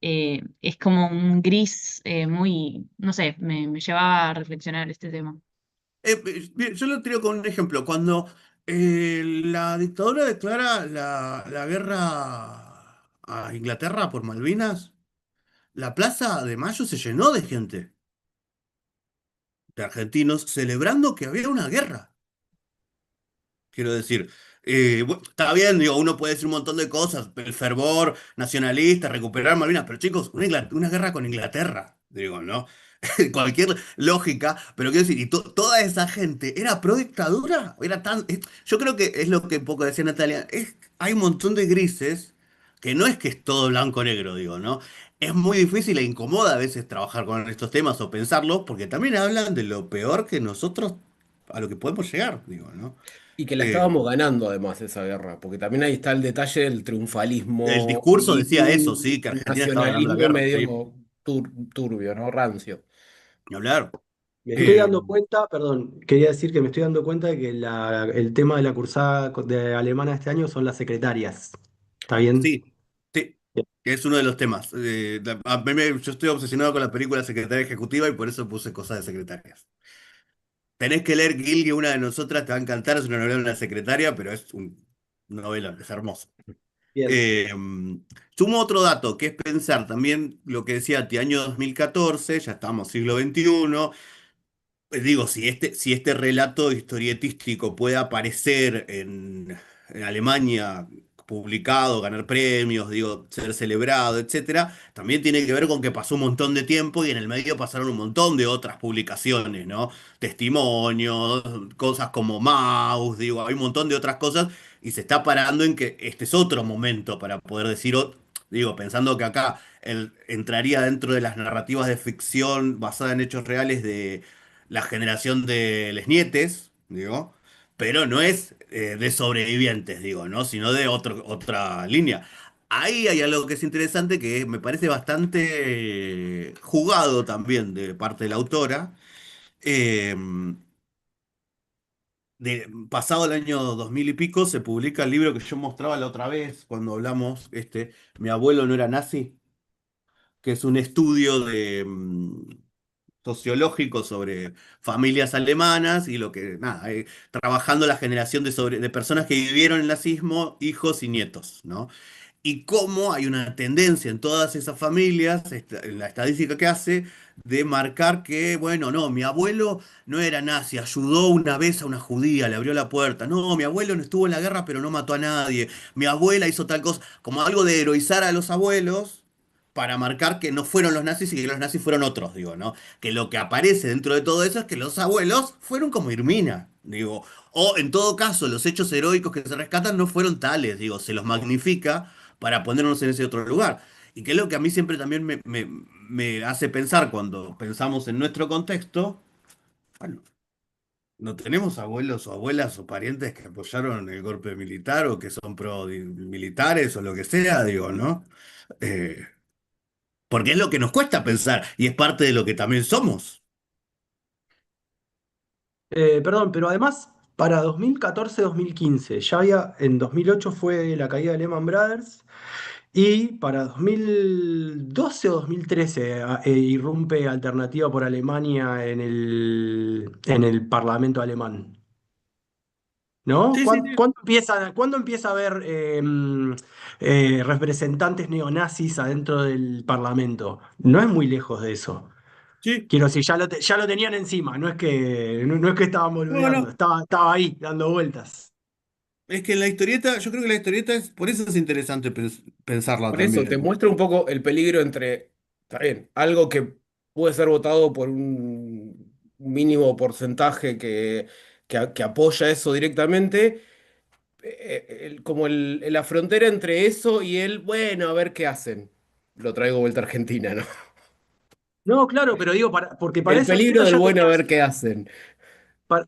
Speaker 6: es como un gris muy, no sé, me llevaba a reflexionar este tema.
Speaker 1: Bien, yo lo tiro con un ejemplo. Cuando la dictadura declara la guerra a Inglaterra por Malvinas, la Plaza de Mayo se llenó de gente, de argentinos, celebrando que había una guerra. Quiero decir, está bien, digo, uno puede decir un montón de cosas, el fervor nacionalista, recuperar Malvinas, pero chicos, una guerra con Inglaterra, digo, ¿no? Cualquier lógica, pero quiero decir, y toda esa gente era pro dictadura, era tan, yo creo que es lo que un poco decía Natalia, hay un montón de grises que no es que es todo blanco o negro, digo, ¿no? Es muy difícil e incomoda a veces trabajar con estos temas o pensarlos, porque también hablan de lo peor que nosotros, a lo que podemos llegar, digo, ¿no?
Speaker 4: Y que la
Speaker 1: Eh,
Speaker 4: estábamos ganando además esa guerra, porque también ahí está el detalle del
Speaker 1: el
Speaker 4: triunfalismo
Speaker 1: discurso
Speaker 4: y
Speaker 1: decía eso,
Speaker 4: un
Speaker 1: sí, que Argentina estaba ganando la
Speaker 4: nacionalismo
Speaker 1: guerra, sí,
Speaker 4: medio turbio, ¿no? Rancio.
Speaker 1: ni hablar.
Speaker 2: Me estoy
Speaker 1: Eh,
Speaker 2: dando cuenta, perdón, quería decir que me estoy dando cuenta de que el tema de la cursada de alemana este año son las secretarias. ¿Está bien?
Speaker 1: sí, sí, es uno de los temas. Yo estoy obsesionado con la película Secretaria Ejecutiva y por eso puse cosas de secretarias. Tenés que leer Gilgue, una de nosotras, te va a encantar, es una novela de una secretaria, pero es un novela, es hermoso.
Speaker 2: Bien.
Speaker 1: Eh, Sumo otro dato, que es pensar también lo que decía ti, año 2014, ya estamos siglo XXI. Digo, si este relato historietístico puede aparecer en Alemania, publicado, ganar premios, digo, ser celebrado, etcétera, también tiene que ver con que pasó un montón de tiempo y en el medio pasaron un montón de otras publicaciones, ¿no? Testimonios, cosas como Maus, digo, hay un montón de otras cosas y se está parando en que este es otro momento para poder decir, digo, pensando que acá entraría dentro de las narrativas de ficción basada en hechos reales de la generación de les nietes, digo, pero no es de sobrevivientes, digo, ¿no? Sino de otra línea. Ahí hay algo que es interesante que me parece bastante jugado también de parte de la autora. Eh, Pasado el año 2000 y pico se publica el libro que yo mostraba la otra vez cuando hablamos, Mi abuelo no era nazi, que es un estudio sociológico sobre familias alemanas y lo que, nada, trabajando la generación de personas que vivieron el nazismo, hijos y nietos, ¿no? Y cómo hay una tendencia en todas esas familias, en la estadística que hace, de marcar que, bueno, no, mi abuelo no era nazi, ayudó una vez a una judía, le abrió la puerta. No, mi abuelo no estuvo en la guerra, pero no mató a nadie. Mi abuela hizo tal cosa, como algo de heroizar a los abuelos para marcar que no fueron los nazis y que los nazis fueron otros, digo, ¿no? Que lo que aparece dentro de todo eso es que los abuelos fueron como Irmina, digo. O en todo caso, los hechos heroicos que se rescatan no fueron tales, digo, se los magnifica para ponernos en ese otro lugar. Y que es lo que a mí siempre también me hace pensar cuando pensamos en nuestro contexto, bueno, no tenemos abuelos o abuelas o parientes que apoyaron el golpe militar o que son pro militares o lo que sea, digo, ¿no? Eh, Porque es lo que nos cuesta pensar y es parte de lo que también somos.
Speaker 2: Perdón, pero además, para 2014-2015, en 2008 fue la caída de Lehman Brothers y para 2012 o 2013 irrumpe Alternativa por Alemania en el Parlamento alemán. ¿No?
Speaker 1: Sí, sí, sí.
Speaker 2: ¿Cuándo empieza a haber representantes neonazis adentro del Parlamento? No es muy lejos de eso.
Speaker 1: Sí.
Speaker 2: Quiero decir, ya lo tenían encima, no es que estaban
Speaker 1: No,
Speaker 2: boludeando,
Speaker 1: no.
Speaker 2: estaba ahí dando vueltas.
Speaker 1: Es que la historieta, yo creo que la historieta es, por eso es interesante pensarla
Speaker 4: Por eso te
Speaker 1: también.
Speaker 4: muestra un poco el peligro entre, está bien, algo que puede ser votado por un mínimo porcentaje que apoya eso directamente, como la frontera entre eso y el, bueno, a ver qué hacen. Lo traigo vuelta a Argentina, ¿no?
Speaker 2: No, claro, pero digo, porque para
Speaker 4: El
Speaker 2: esa
Speaker 4: peligro
Speaker 2: altura
Speaker 4: del
Speaker 2: ya
Speaker 4: bueno, a
Speaker 2: tenías,
Speaker 4: ver qué hacen.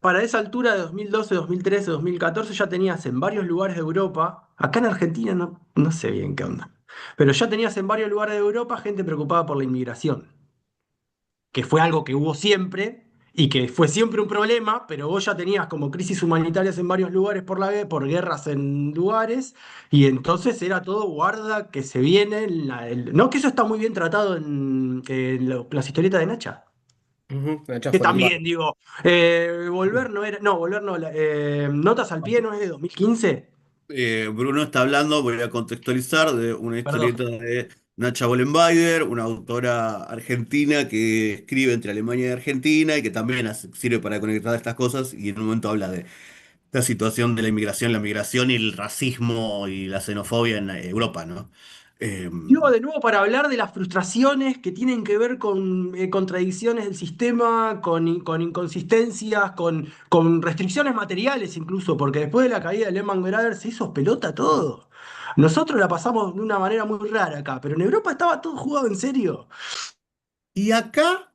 Speaker 2: para esa altura de 2012, 2013, 2014, ya tenías en varios lugares de Europa, acá en Argentina no sé bien qué onda, pero ya tenías en varios lugares de Europa gente preocupada por la inmigración, que fue algo que hubo siempre y que fue siempre un problema, pero vos ya tenías como crisis humanitarias en varios lugares por guerras en lugares, y entonces era todo guarda que se viene. No, que eso está muy bien tratado en las historietas de Nacha.
Speaker 4: Ujú, Nacha
Speaker 2: Que también,
Speaker 4: Foreman.
Speaker 2: digo, Volver no era, no, Volver no, Notas al pie no es de 2015.
Speaker 1: Bruno está hablando, voy a contextualizar, de una
Speaker 2: Perdón.
Speaker 1: historieta de Nacha Bollenbeider, una autora argentina que escribe entre Alemania y Argentina y que también sirve para conectar estas cosas y en un momento habla de la situación de la migración y el racismo y la xenofobia en Europa, ¿no? Eh,
Speaker 2: Digo, de nuevo para hablar de las frustraciones que tienen que ver con contradicciones del sistema, con inconsistencias, con restricciones materiales incluso, porque después de la caída de Lehman Brothers se hizo pelota todo. Nosotros la pasamos de una manera muy rara acá, pero en Europa estaba todo jugado en serio.
Speaker 1: y acá,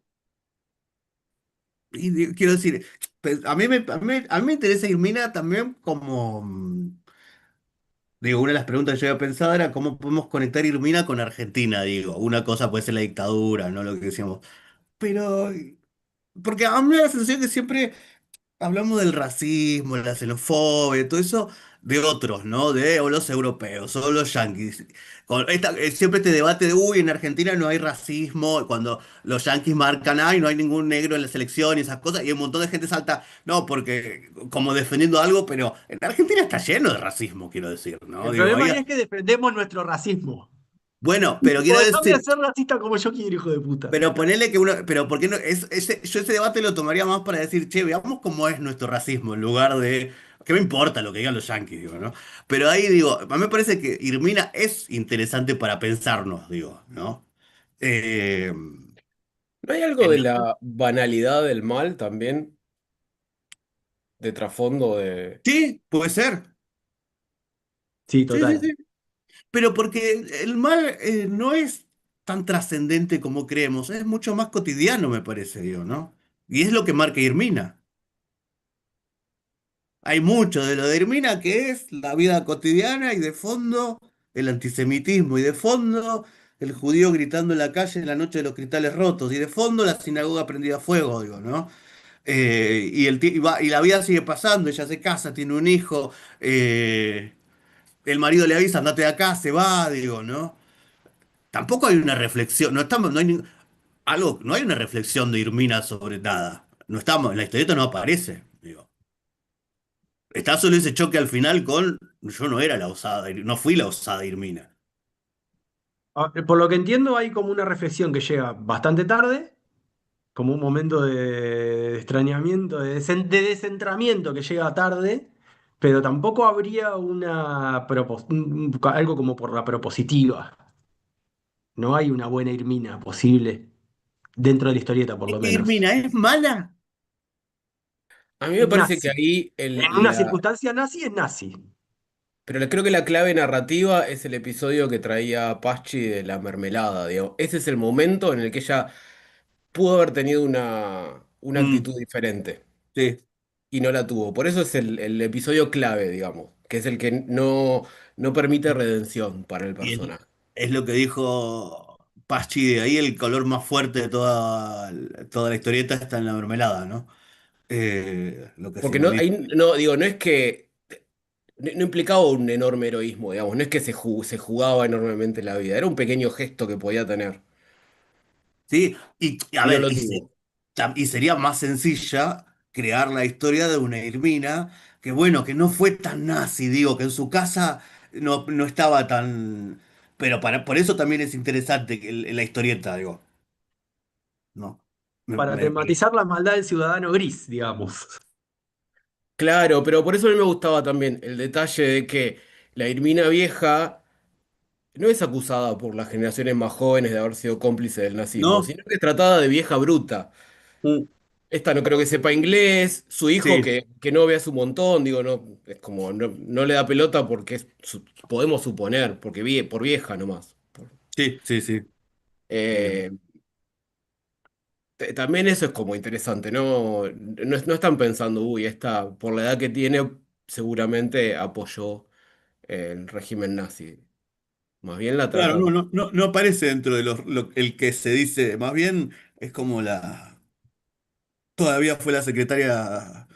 Speaker 1: quiero decir, pues, a mí me interesa Irmina también como... Digo, una de las preguntas que yo había pensado era cómo podemos conectar Irmina con Argentina, digo. Una cosa puede ser la dictadura, ¿no? Lo que decíamos. Pero, porque a mí me da la sensación que siempre hablamos del racismo, la xenofobia, todo eso de otros, ¿no? De o los europeos, o los yanquis. Siempre este debate de, uy, en Argentina no hay racismo, cuando los yanquis marcan, ay, no hay ningún negro en la selección y esas cosas, y un montón de gente salta, no, porque como defendiendo algo, pero en Argentina está lleno de racismo, quiero decir, ¿no?
Speaker 2: El
Speaker 1: Digo,
Speaker 2: problema
Speaker 1: ahí,
Speaker 2: ahí es que defendemos nuestro racismo.
Speaker 1: bueno, pero
Speaker 2: Tipo,
Speaker 1: quiero
Speaker 2: déjame
Speaker 1: decir,
Speaker 2: ser racista como yo quiero, hijo de puta.
Speaker 1: pero ponele que uno, pero ¿por qué no? Yo ese debate lo tomaría más para decir, che, veamos cómo es nuestro racismo, en lugar de, ¿qué me importa lo que digan los yanquis, digo, ¿no? Pero ahí digo, a mí me parece que Irmina es interesante para pensarnos, digo, ¿no? Eh,
Speaker 4: ¿No hay algo
Speaker 1: en
Speaker 4: de
Speaker 1: el-
Speaker 4: la banalidad del mal también, de trasfondo de...
Speaker 1: sí, puede ser.
Speaker 2: Sí,
Speaker 1: Sí, sí,
Speaker 2: total.
Speaker 1: sí. Pero porque el mal no es tan trascendente como creemos, es mucho más cotidiano, me parece, digo, ¿no? Y es lo que marca Irmina. Hay mucho de lo de Irmina que es la vida cotidiana y de fondo el antisemitismo y de fondo el judío gritando en la calle en la noche de los cristales rotos y de fondo la sinagoga prendida a fuego, digo, ¿no? Y la vida sigue pasando, ella se casa, tiene un hijo, el marido le avisa, andate de acá, se va, digo, ¿no? Tampoco hay una reflexión, no estamos, no hay no hay una reflexión de Irmina sobre nada. No estamos, en la historieta no aparece, digo. Está solo ese choque al final con yo no era la osada, no fui la osada Irmina.
Speaker 2: Por lo que entiendo, hay como una reflexión que llega bastante tarde, como un momento de extrañamiento, de descentramiento que llega tarde, pero tampoco habría algo como por la propositiva. No hay una buena Irmina posible dentro de la historieta, por
Speaker 1: Es
Speaker 2: lo
Speaker 1: que
Speaker 2: menos.
Speaker 1: Irmina es mala.
Speaker 4: A mí me
Speaker 2: Es
Speaker 4: parece que
Speaker 2: nazi.
Speaker 4: ahí
Speaker 2: En una circunstancia nazi es nazi.
Speaker 4: pero creo que la clave narrativa es el episodio que traía Paschi de la mermelada, digamos. Ese es el momento en el que ella pudo haber tenido una
Speaker 1: Mm,
Speaker 4: actitud diferente
Speaker 1: sí.
Speaker 4: y no la tuvo. Por eso es el episodio clave, digamos, que es el que no permite redención para el
Speaker 1: Y
Speaker 4: personaje.
Speaker 1: es lo que dijo Paschi, de ahí el color más fuerte de toda la historieta está en la mermelada, ¿no? Lo que
Speaker 4: Porque no,
Speaker 1: simboliza.
Speaker 4: ahí no, digo, no es que no implicaba un enorme heroísmo, digamos, no es que se jugaba enormemente la vida, era un pequeño gesto que podía tener
Speaker 1: Sí, y a
Speaker 4: y no
Speaker 1: ver,
Speaker 4: lo tuvo.
Speaker 1: y sería más sencilla crear la historia de una Irmina que, bueno, que no fue tan nazi, digo, que en su casa no estaba tan... Pero por eso también es interesante que la historieta, digo, ¿no?
Speaker 2: Para
Speaker 1: Me parece.
Speaker 2: tematizar la maldad del ciudadano gris, digamos.
Speaker 4: Claro, pero por eso a mí me gustaba también el detalle de que la Irmina vieja no es acusada por las generaciones más jóvenes de haber sido cómplice del nazismo,
Speaker 1: ¿No?
Speaker 4: sino que es tratada de vieja bruta.
Speaker 1: Mm,
Speaker 4: Esta no creo que sepa inglés, su hijo
Speaker 1: sí,
Speaker 4: que no ve hace un montón, digo, no, es como, no le da pelota porque podemos suponer, porque por vieja nomás.
Speaker 1: sí, sí, sí. Eh,
Speaker 4: Eh, También eso es como interesante, ¿no? No están pensando, uy, esta, por la edad que tiene, seguramente apoyó el régimen nazi. Más bien la
Speaker 1: claro,
Speaker 4: tratan.
Speaker 1: no aparece dentro de el que se dice, más bien es como la... todavía fue la secretaria,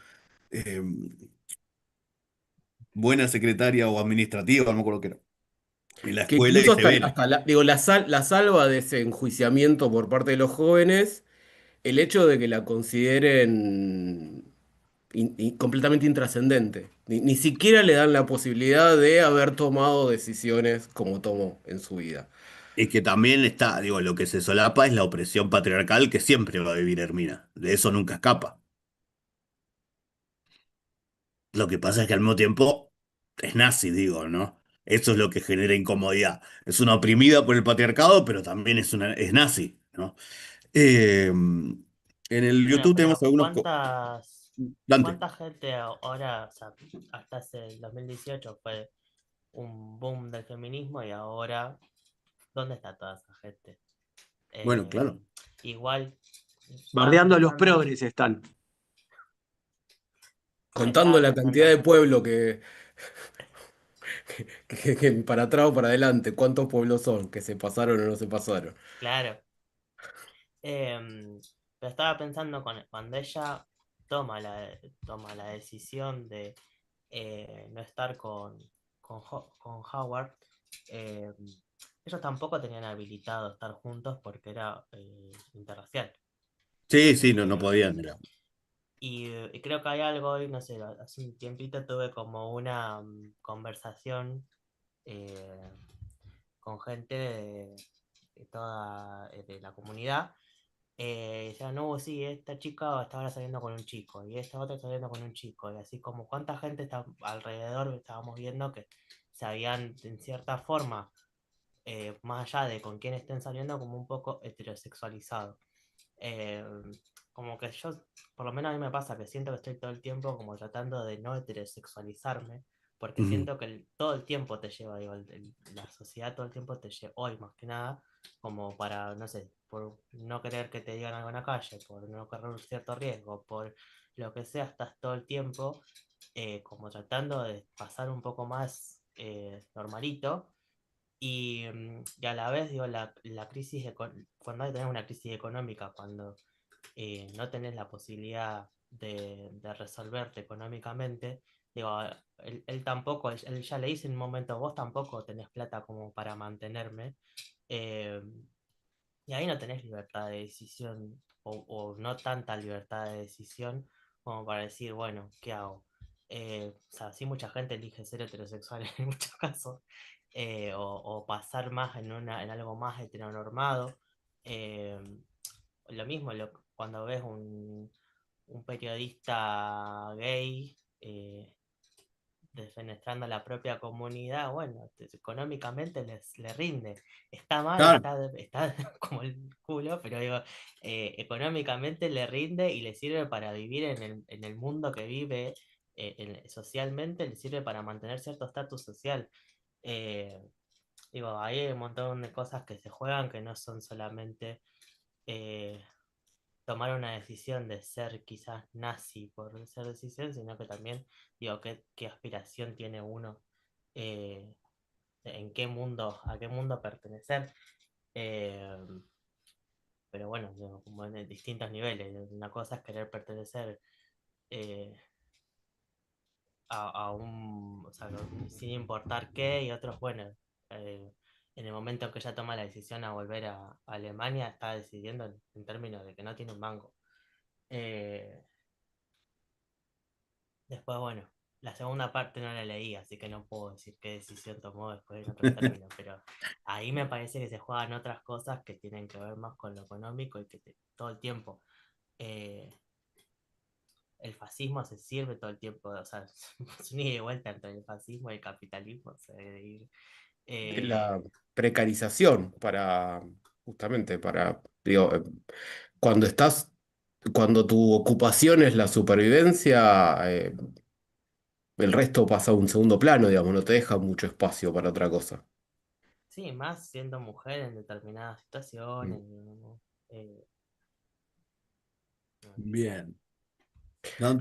Speaker 1: eh, buena secretaria o administrativa, no me acuerdo qué era, en la
Speaker 4: Que
Speaker 1: escuela y
Speaker 4: incluso
Speaker 1: se ve.
Speaker 4: digo, la salva de ese enjuiciamiento por parte de los jóvenes, el hecho de que la consideren completamente intrascendente. Ni siquiera le dan la posibilidad de haber tomado decisiones como tomó en su vida.
Speaker 1: Y que también está, digo, lo que se solapa es la opresión patriarcal que siempre va a vivir Hermina. De eso nunca escapa. Lo que pasa es que al mismo tiempo es nazi, digo, ¿no? Eso es lo que genera incomodidad. Es una oprimida por el patriarcado, pero también es nazi, ¿no? En el
Speaker 7: Bueno,
Speaker 1: YouTube tenemos
Speaker 7: pero
Speaker 1: algunos... Dante.
Speaker 7: ¿cuánta gente ahora, o sea, hasta hace el 2018 fue un boom del feminismo y ahora, ¿dónde está toda esa gente?
Speaker 1: Bueno,
Speaker 7: Eh,
Speaker 1: claro.
Speaker 7: igual, estaba
Speaker 2: Bardeando a los
Speaker 7: pensando,
Speaker 2: progres están.
Speaker 4: Contando
Speaker 7: estaba
Speaker 4: la cantidad
Speaker 7: pensando,
Speaker 4: de pueblo que para atrás o para adelante, cuántos pueblos son, que se pasaron o no se pasaron.
Speaker 7: claro, pero estaba pensando cuando ella toma la decisión de no estar con Howard, eh, ellos tampoco tenían habilitado estar juntos porque era interracial.
Speaker 1: Sí, sí, no, no
Speaker 7: Eh,
Speaker 1: podían, mira.
Speaker 7: y creo que hay algo, y no sé, hace un tiempito tuve como una conversación eh, con gente de toda de la comunidad. Decían, no, sí, esta chica está ahora saliendo con un chico y esta otra está saliendo con un chico. Y así como cuánta gente está alrededor, estábamos viendo que se habían, en cierta forma, más allá de con quién estén saliendo, como un poco heterosexualizado. Eh, como que yo, por lo menos a mí me pasa que siento que estoy todo el tiempo como tratando de no heterosexualizarme, porque
Speaker 1: Ujú,
Speaker 7: siento que todo el tiempo te lleva, digo, la sociedad todo el tiempo te lleva, hoy más que nada, como para, no sé, por no querer que te digan algo en la calle, por no correr un cierto riesgo, por lo que sea, estás todo el tiempo como tratando de pasar un poco más normalito y a la vez, digo, la crisis, cuando hay tener una crisis económica, cuando no tenés la posibilidad de resolverte económicamente, digo, él tampoco, él ya le dice en un momento, vos tampoco tenés plata como para mantenerme, eh, y ahí no tenés libertad de decisión, o no tanta libertad de decisión como para decir, bueno, ¿qué hago? O sea, sí mucha gente elige ser heterosexual en muchos casos, o pasar más en algo más heteronormado. eh, lo mismo cuando ves un periodista gay defenestrando a la propia comunidad, bueno, económicamente le rinde. Está mal,
Speaker 1: claro.
Speaker 7: está como el culo, pero digo, económicamente le rinde y le sirve para vivir en el mundo que vive, socialmente, le sirve para mantener cierto estatus social. Eh, digo, hay un montón de cosas que se juegan que no son solamente eh, tomar una decisión de ser quizás nazi por ser decisión, sino que también, digo, qué aspiración tiene uno, eh, en qué mundo, a qué mundo pertenecer. Eh, pero bueno, digo, como en distintos niveles. Una cosa es querer pertenecer eh, a un, o sea, sin importar qué, y otros, bueno, eh, en el momento que ella toma la decisión a volver a Alemania, está decidiendo en términos de que no tiene un mango. Eh, Después, bueno, la segunda parte no la leí, así que no puedo decir qué decisión tomó después en otros términos, pero ahí me parece que se juegan otras cosas que tienen que ver más con lo económico y que todo el tiempo eh, el fascismo se sirve todo el tiempo, o sea, es un ida y vuelta entre el fascismo y el capitalismo. O sea,
Speaker 4: De
Speaker 7: eh,
Speaker 4: la precarización justamente digo, cuando cuando tu ocupación es la supervivencia, el resto pasa a un segundo plano, digamos, no te deja mucho espacio para otra cosa.
Speaker 7: sí, más siendo mujer en determinadas
Speaker 4: Mm.
Speaker 7: situaciones, ¿no? Eh, qué sé yo.
Speaker 1: Bien.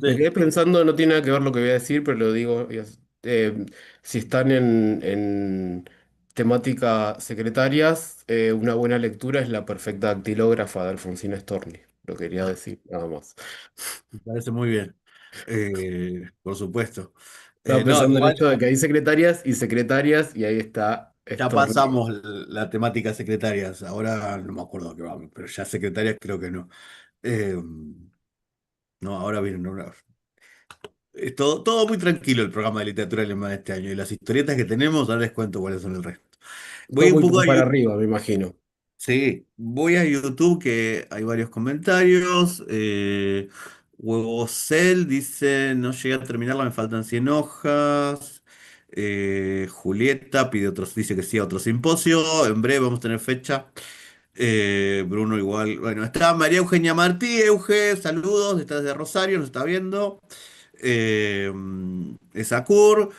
Speaker 4: Me
Speaker 1: Dante.
Speaker 4: quedé pensando, no tiene nada que ver lo que voy a decir, pero lo digo, si están en temática secretarias, una buena lectura es La perfecta dactilógrafa de Alfonsina Storni. Lo quería decir, nada más.
Speaker 1: Me parece muy bien. Por supuesto.
Speaker 4: Estaba
Speaker 1: No,
Speaker 4: pensando en
Speaker 1: igual
Speaker 4: esto de que hay secretarias, y ahí está
Speaker 1: ya
Speaker 4: estos
Speaker 1: pasamos la temática secretarias. Ahora no me acuerdo qué vamos, pero ya secretarias creo que no. Eh, no, ahora vienen. Es todo muy tranquilo el programa de literatura alemana este año. Y las historietas que tenemos, ahora les cuento cuáles son el resto.
Speaker 4: todo
Speaker 1: Voy un
Speaker 4: muy
Speaker 1: poco a
Speaker 4: para
Speaker 1: YouTube.
Speaker 4: arriba, me imagino.
Speaker 1: Sí, voy a YouTube que hay varios comentarios. Huevo Cell dice, no llegué a terminarla, me faltan 100 hojas. Julieta pide otros, dice que sí a otro simposio. En breve vamos a tener fecha. Bruno igual. Bueno, está María Eugenia Martí. Euge, saludos, está desde Rosario, nos está viendo. Eh, Esakur,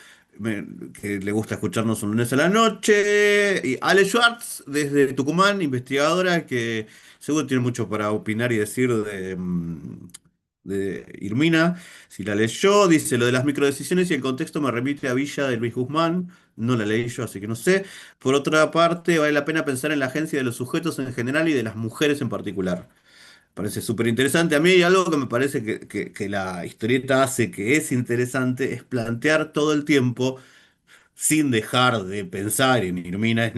Speaker 1: que le gusta escucharnos un lunes a la noche. Y Ale Schwartz, desde Tucumán, investigadora, que seguro tiene mucho para opinar y decir de Irmina. Si la leyó, dice lo de las microdecisiones y el contexto me remite a Villa de Luis Guzmán. No la leí yo, así que no sé. Por otra parte, vale la pena pensar en la agencia de los sujetos en general y de las mujeres en particular. Parece súper interesante. A mí hay algo que me parece que la historieta hace que es interesante, es plantear todo el tiempo, sin dejar de pensar en Irmina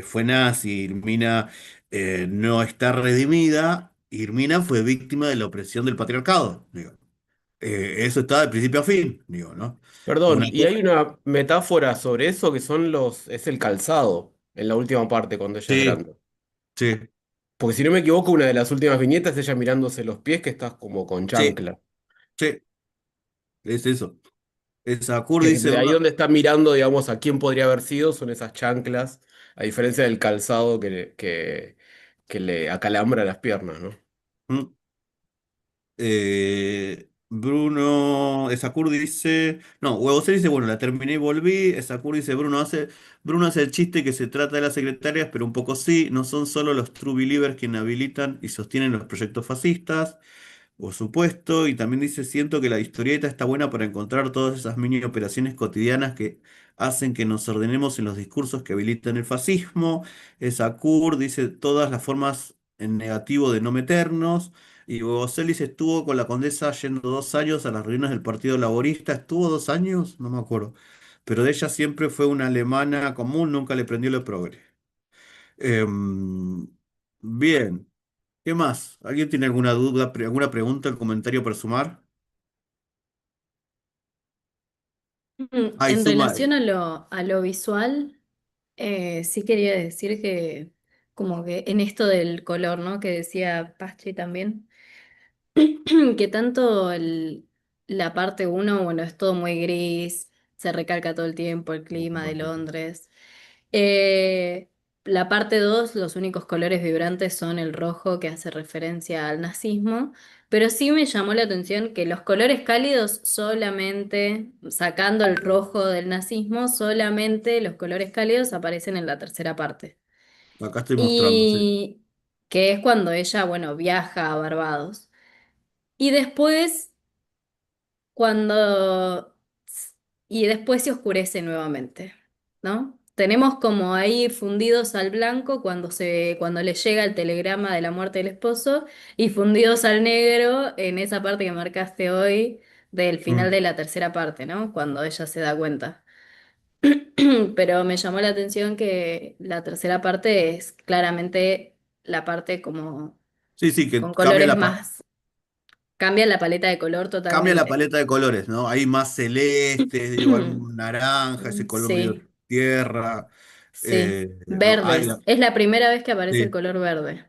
Speaker 1: fue nazi, Irmina no está redimida, Irmina fue víctima de la opresión del patriarcado. Digo. Eso está de principio a fin, digo, ¿no?
Speaker 4: Perdón,
Speaker 1: Una
Speaker 4: y hay
Speaker 1: cosa.
Speaker 4: una metáfora sobre eso que son es el calzado, en la última parte, cuando ella es
Speaker 1: Sí,
Speaker 4: grande.
Speaker 1: sí,
Speaker 4: Porque si no me equivoco, una de las últimas viñetas es ella mirándose los pies, que estás como con
Speaker 1: sí,
Speaker 4: chancla.
Speaker 1: sí, es eso. Esa Kur
Speaker 4: Que
Speaker 1: dice,
Speaker 4: de ahí donde está mirando, digamos, a quién podría haber sido, son esas chanclas, a diferencia del calzado que le acalambra las piernas, ¿no?
Speaker 1: "Mm, Bruno, Sakur dice, no, Huevosel dice, bueno, la terminé y volví. Sakur dice, Bruno hace el chiste que se trata de las secretarias, pero un poco sí, no son solo los true believers quienes habilitan y sostienen los proyectos fascistas. Por supuesto, y también dice, siento que la historieta está buena para encontrar todas esas mini operaciones cotidianas que hacen que nos ordenemos en los discursos que habilitan el fascismo. Kur dice, todas las formas en negativo de no meternos. Y Boselli estuvo con la condesa yendo 2 años a las reuniones del Partido Laborista. ¿Estuvo 2 años? No me acuerdo. Pero de ella siempre fue una alemana común, nunca le prendió lo progre. Em, bien. ¿Qué más? ¿Alguien tiene alguna duda, alguna pregunta, comentario para sumar? Ay,
Speaker 5: En
Speaker 1: suma.
Speaker 5: relación a lo visual, sí quería decir que como que en esto del color, ¿no? Que decía Pachi también. Que tanto la parte uno bueno, es todo muy gris, se recalca todo el tiempo el clima de Londres. Eh, la parte 2 los únicos colores vibrantes son el rojo que hace referencia al nazismo, pero sí me llamó la atención que los colores cálidos solamente, sacando el rojo del nazismo, solamente los colores cálidos aparecen en la tercera parte.
Speaker 1: Acá estoy mostrando, sí.
Speaker 5: Y que es cuando ella, bueno, viaja a Barbados. Y después, cuando... Y después se oscurece nuevamente, ¿no? Tenemos como ahí fundidos al blanco cuando le llega el telegrama de la muerte del esposo y fundidos al negro en esa parte que marcaste hoy del final
Speaker 1: Mm.
Speaker 5: de la tercera parte, ¿no? Cuando ella se da cuenta. Pero me llamó la atención que la tercera parte es claramente la parte como
Speaker 1: Sí, sí, que
Speaker 5: con colores más. Cambia la paleta de color
Speaker 1: cambia la
Speaker 5: totalmente.
Speaker 1: paleta de colores, ¿no? Hay más celestes, digo, hay un naranja, ese color medio
Speaker 5: Sí,
Speaker 1: tierra.
Speaker 5: sí.
Speaker 1: No, hay,
Speaker 5: Verdes. Es la primera vez que aparece el
Speaker 1: sí,
Speaker 5: color verde.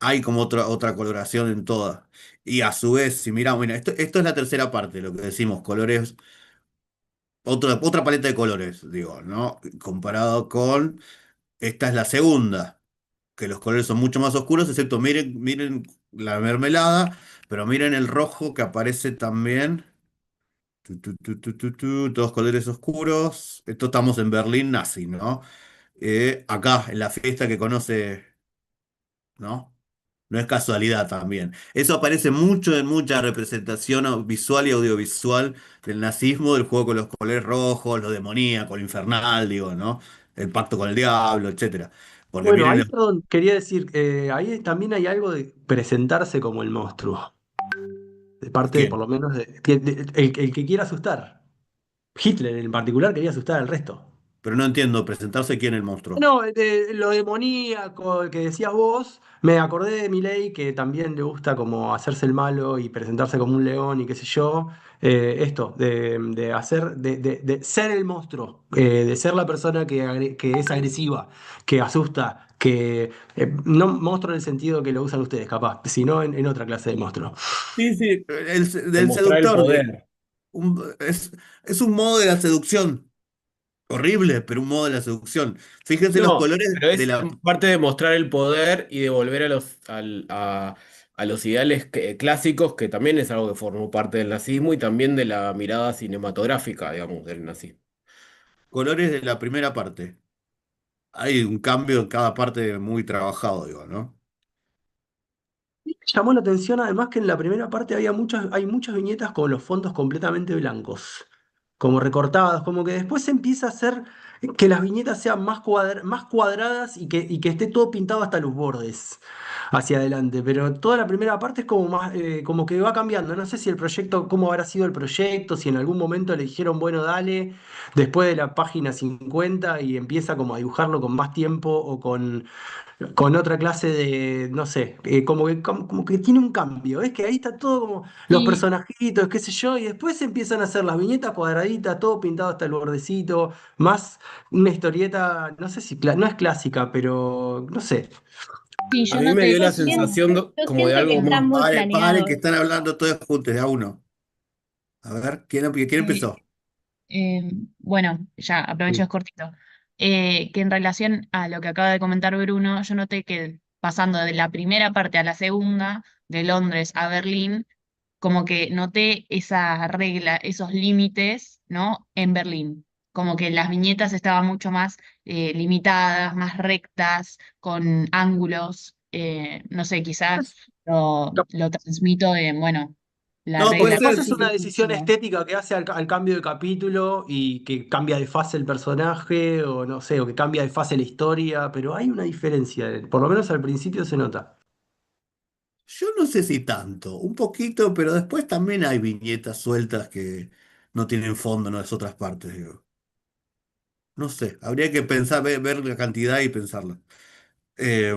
Speaker 1: hay como otra coloración en toda. Y a su vez, si miramos, mira, esto es la tercera parte, lo que decimos, colores, otra paleta de colores, digo, ¿no? Comparado con, esta es la segunda, que los colores son mucho más oscuros, excepto miren la mermelada, pero miren el rojo que aparece también. Todos colores oscuros. Esto estamos en Berlín nazi, ¿no? Acá, en la fiesta que conoce, ¿no? No es casualidad también. Eso aparece mucho en mucha representación visual y audiovisual del nazismo, del juego con los colores rojos, lo demoníaco, lo infernal, digo, ¿no? El pacto con el diablo, etcétera. Porque
Speaker 2: Bueno, ahí,
Speaker 1: miren,
Speaker 2: perdón, quería decir, ahí también hay algo de presentarse como el monstruo, de parte de, por
Speaker 1: ¿quién?
Speaker 2: lo menos, el que quiera asustar. Hitler en particular quería asustar al resto.
Speaker 1: Pero no entiendo, presentarse quién el monstruo.
Speaker 2: No, lo demoníaco que decías vos, me acordé de Milei que también le gusta como hacerse el malo y presentarse como un león y qué sé yo. Esto, de hacer, de ser el monstruo, de ser la persona que es agresiva, que asusta, que no monstruo en el sentido que lo usan ustedes, capaz, sino en otra clase de monstruo.
Speaker 1: Sí, sí, del
Speaker 4: Demostrar el
Speaker 1: seductor,
Speaker 4: poder.
Speaker 1: es un modo de la seducción. Horrible, pero un modo de la seducción. Fíjense los
Speaker 4: No,
Speaker 1: colores
Speaker 4: pero
Speaker 1: de
Speaker 4: es
Speaker 1: la
Speaker 4: parte de mostrar el poder y de volver a los ideales clásicos, que también es algo que formó parte del nazismo y también de la mirada cinematográfica, digamos, del nazismo.
Speaker 1: colores de la primera parte. Hay un cambio en cada parte muy trabajado, digo, ¿no?
Speaker 2: Llamó la atención además que en la primera parte hay muchas viñetas con los fondos completamente blancos, como recortadas, como que después se empieza a hacer que las viñetas sean más cuadradas y que esté todo pintado hasta los bordes hacia adelante, pero toda la primera parte es como más, como que va cambiando. No sé si el proyecto, cómo habrá sido el proyecto, si en algún momento le dijeron, bueno, dale, después de la página 50 y empieza como a dibujarlo con más tiempo o con otra clase de, no sé, como que tiene un cambio. Es que ahí está todo como los
Speaker 6: Y,
Speaker 2: personajitos, qué sé yo, y después empiezan a hacer las viñetas cuadraditas, todo pintado hasta el bordecito, más una historieta, no sé si no es clásica, pero no sé.
Speaker 6: sí,
Speaker 4: A
Speaker 6: yo
Speaker 4: mí me
Speaker 6: noté,
Speaker 4: dio la sensación
Speaker 3: Yo
Speaker 4: como de
Speaker 3: siento que
Speaker 4: algo
Speaker 3: está
Speaker 4: más.
Speaker 3: muy
Speaker 1: Paren,
Speaker 3: planeado
Speaker 1: que están hablando todos juntos, de a uno. A ver, ¿quién
Speaker 6: eh,
Speaker 1: empezó?
Speaker 6: bueno, ya aprovecho, es cortito. Que en relación a lo que acaba de comentar Bruno, yo noté que pasando de la primera parte a la segunda, de Londres a Berlín, como que noté esa regla, esos límites, ¿no? En Berlín. Como que las viñetas estaban mucho más limitadas, más rectas, con ángulos. No sé, quizás lo transmito de, bueno, la
Speaker 1: No, puede
Speaker 6: regla.
Speaker 2: Capaz
Speaker 1: ser,
Speaker 2: es
Speaker 1: sí,
Speaker 2: una
Speaker 1: sí.
Speaker 2: decisión estética que hace al cambio de capítulo y que cambia de fase el personaje, o no sé, o que cambia de fase la historia, pero hay una diferencia, por lo menos al principio se nota.
Speaker 1: Yo no sé si tanto, un poquito, pero después también hay viñetas sueltas que no tienen fondo en las otras partes, digo. No sé, habría que pensar, ver la cantidad y pensarla. Eh,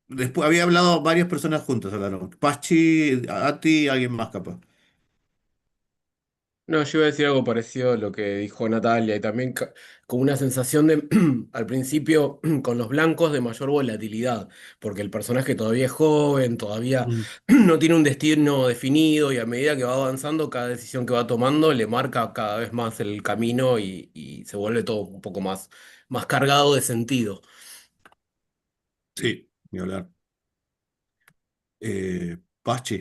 Speaker 1: Después había hablado varias personas juntas, hablaron. Pachi, Ati, alguien más capaz.
Speaker 4: No, yo iba a decir algo parecido a lo que dijo Natalia y también con una sensación de, al principio, con los blancos de mayor volatilidad, porque el personaje todavía es joven, todavía
Speaker 2: Mm.
Speaker 4: no tiene un destino definido y a medida que va avanzando, cada decisión que va tomando le marca cada vez más el camino y se vuelve todo un poco más cargado de sentido.
Speaker 1: Sí, ni hablar. Pachi.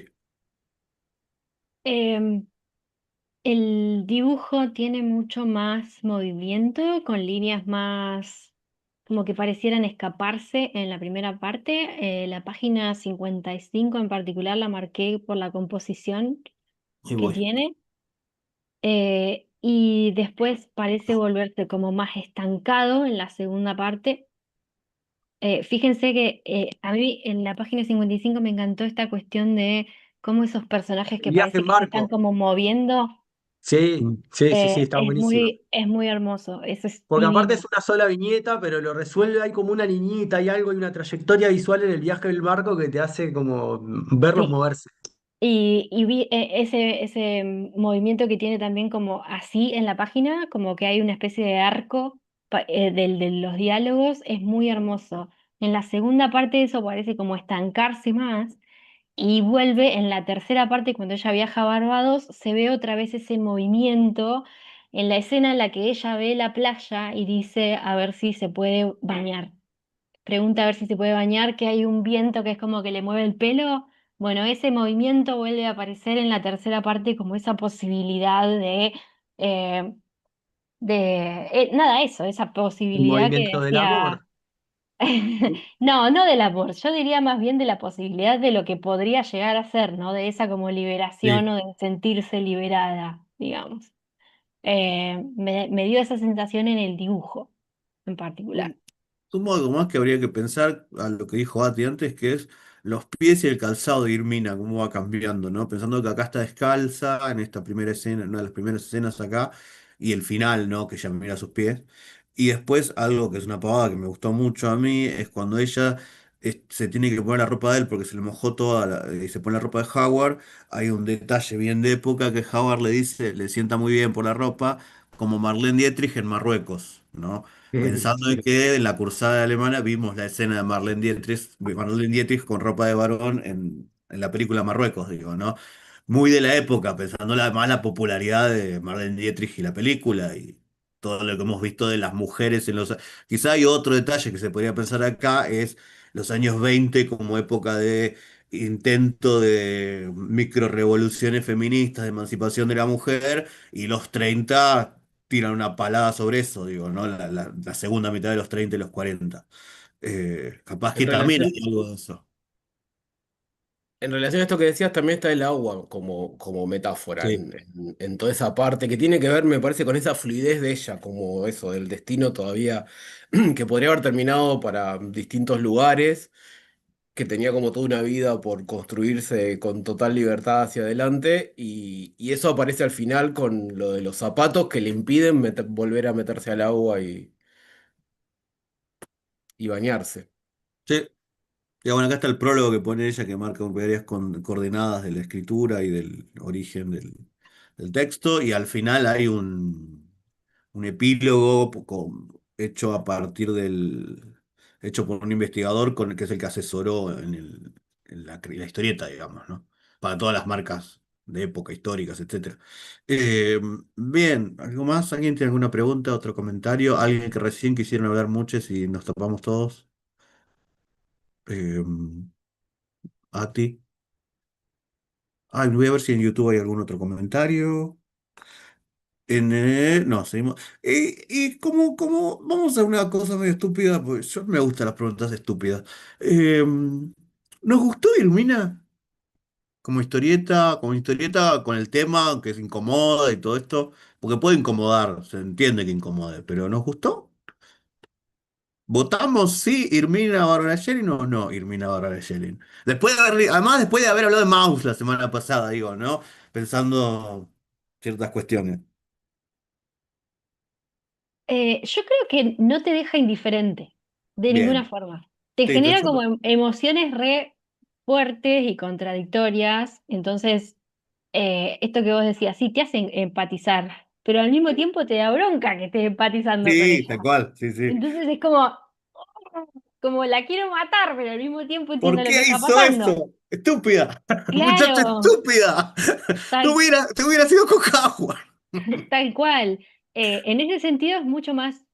Speaker 3: Em, el dibujo tiene mucho más movimiento, con líneas más como que parecieran escaparse en la primera parte. La página 55 en particular la marqué por la composición
Speaker 1: Ahí
Speaker 3: que
Speaker 1: voy.
Speaker 3: tiene. Y después parece volverse como más estancado en la segunda parte. Fíjense que a mí en la página 55 me encantó esta cuestión de cómo esos personajes
Speaker 2: El
Speaker 3: que
Speaker 2: viaje
Speaker 3: parece
Speaker 2: en
Speaker 3: que se están
Speaker 2: barco.
Speaker 3: como moviendo,
Speaker 2: Sí, sí, sí, sí, está buenísimo.
Speaker 3: es muy hermoso. Eso es
Speaker 2: Porque aparte es
Speaker 3: divino.
Speaker 2: una sola viñeta, pero lo resuelve, hay como una niñita, hay algo, hay una trayectoria visual en el viaje del barco que te hace como verlos
Speaker 3: Sí.
Speaker 2: moverse.
Speaker 3: Y vi ese movimiento que tiene también como así en la página, como que hay una especie de arco de los diálogos, es muy hermoso. En la segunda parte eso parece como estancarse más y vuelve en la tercera parte cuando ella viaja a Barbados, se ve otra vez ese movimiento en la escena en la que ella ve la playa y dice a ver si se puede bañar, pregunta a ver si se puede bañar, que hay un viento que es como que le mueve el pelo. Bueno, ese movimiento vuelve a aparecer en la tercera parte como esa posibilidad eh, nada, eso, esa
Speaker 2: El
Speaker 3: posibilidad que
Speaker 2: movimiento del
Speaker 3: decía,
Speaker 2: amor.
Speaker 3: no, no del amor, yo diría más bien de la posibilidad de lo que podría llegar a ser, ¿no? De esa como liberación
Speaker 2: Sí.
Speaker 3: o de sentirse liberada, digamos. Me dio esa sensación en el dibujo en particular.
Speaker 1: sumo algo más que habría que pensar a lo que dijo Ati antes, que es los pies y el calzado de Irmina, cómo va cambiando, ¿no? Pensando que acá está descalza en esta primera escena, una de las primeras escenas acá, y el final, ¿no? Que ella mira sus pies. Y después, algo que es una pavada que me gustó mucho a mí, es cuando ella se tiene que poner la ropa de él porque se le mojó toda y se pone la ropa de Howard. Hay un detalle bien de época que Howard le dice, le sienta muy bien por la ropa, como Marlene Dietrich en Marruecos, ¿no? Pensando en
Speaker 4: Sí.
Speaker 1: que en la cursada alemana vimos la escena de Marlene Dietrich con ropa de varón en la película Marruecos, digo, ¿no? Muy de la época, pensando más la popularidad de Marlene Dietrich y la película y todo lo que hemos visto de las mujeres en los... Quizá hay otro detalle que se podría pensar acá, es los años 20 como época de intento de microrevoluciones feministas, de emancipación de la mujer, y los 30 tiran una palada sobre eso, digo, ¿no? La segunda mitad de los 30 y los 40. Capaz
Speaker 4: En
Speaker 1: que también hay
Speaker 4: relación,
Speaker 1: algo de eso.
Speaker 4: en relación a esto que decías, también está el agua como metáfora
Speaker 1: Sí,
Speaker 4: en toda esa parte que tiene que ver, me parece, con esa fluidez de ella, como eso, del destino todavía que podría haber terminado para distintos lugares, que tenía como toda una vida por construirse con total libertad hacia adelante, y eso aparece al final con lo de los zapatos que le impiden volver a meterse al agua y bañarse.
Speaker 1: sí. Y bueno, acá está el prólogo que pone ella que marca varias coordenadas de la escritura y del origen del texto, y al final hay un epílogo hecho a partir hecho por un investigador que es el que asesoró en la historieta, digamos, ¿no? Para todas las marcas de época, históricas, etcétera. Bien, ¿algo más? ¿Alguien tiene alguna pregunta, otro comentario? ¿Alguien que recién quisieron hablar muchos y nos tapamos todos? Eh, ¿A ti? Ay, voy a ver si en YouTube hay algún otro comentario. No, seguimos. Y vamos a una cosa medio estúpida, porque yo me gustan las preguntas estúpidas. ¿Nos gustó Ilumina como historieta con el tema que se incomoda y todo esto? Porque puede incomodar, se entiende que incomode, pero ¿nos gustó? ¿Votamos sí Irmina Bárbara Yelin o no Irmina Bárbara Yelin? Además, después de haber hablado de Maus la semana pasada, digo, ¿no? Pensando ciertas cuestiones.
Speaker 3: Yo creo que no te deja indiferente, de ninguna
Speaker 1: Bien.
Speaker 3: forma. Te
Speaker 1: Sí,
Speaker 3: genera como emociones re fuertes y contradictorias. Entonces, esto que vos decías, sí, te hacen empatizar, pero al mismo tiempo te da bronca que estés empatizando con
Speaker 1: sí,
Speaker 3: ella.
Speaker 1: tal cual, sí, sí.
Speaker 3: Entonces es como la quiero matar, pero al mismo tiempo
Speaker 1: ¿Por
Speaker 3: entiendo lo que
Speaker 1: qué
Speaker 3: está
Speaker 1: hizo
Speaker 3: pasando.
Speaker 1: eso? Estúpida. Muchacha
Speaker 3: Claro,
Speaker 1: estúpida.
Speaker 3: tal
Speaker 1: Te hubiera sido con Howard.
Speaker 3: Tal cual. En ese sentido es mucho más,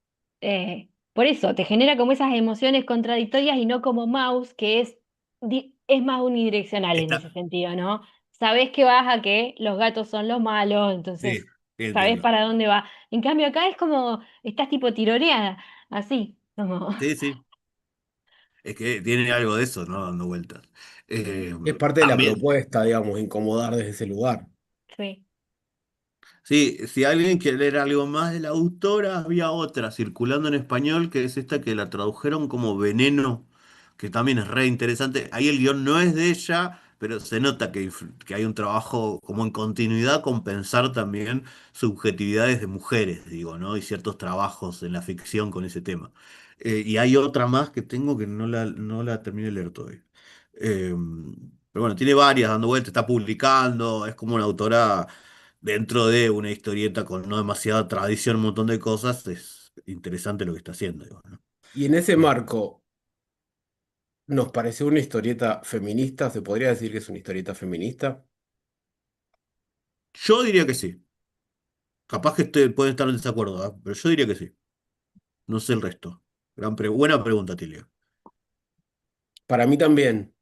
Speaker 3: por eso, te genera como esas emociones contradictorias y no como Mouse, que es más unidireccional en ese
Speaker 1: Está,
Speaker 3: sentido, ¿no? Sabés que vas a que los gatos son los malos,
Speaker 1: sí,
Speaker 3: entonces
Speaker 1: sí,
Speaker 3: sabés
Speaker 1: entiendo.
Speaker 3: para dónde va. En cambio acá es como, estás tipo tironeada, así, como,
Speaker 1: Sí, sí. Es que tiene algo de eso, ¿no? Dando vueltas. Eh,
Speaker 4: Es parte de la
Speaker 1: También.
Speaker 4: propuesta, digamos, incomodar desde ese lugar.
Speaker 3: sí.
Speaker 1: Sí, si alguien quiere leer algo más de la autora, había otra circulando en español, que es esta que la tradujeron como Veneno, que también es re interesante. Ahí el guión no es de ella, pero se nota que hay un trabajo como en continuidad con pensar también subjetividades de mujeres, digo, ¿no? Y ciertos trabajos en la ficción con ese tema. Y hay otra más que tengo que no la terminé de leer todavía. Eh, pero bueno, tiene varias dando vueltas, está publicando, es como una autora dentro de una historieta con no demasiada tradición, un montón de cosas, es interesante lo que está haciendo, digo, ¿no?
Speaker 4: Y en ese
Speaker 1: Eh,
Speaker 4: marco, ¿nos pareció una historieta feminista? ¿Se podría decir que es una historieta feminista?
Speaker 1: yo diría que sí. Capaz que pueden estar en desacuerdo, ¿ah? Pero yo diría que sí. No sé el resto. Buena pregunta, Tilio.
Speaker 4: Para mí también.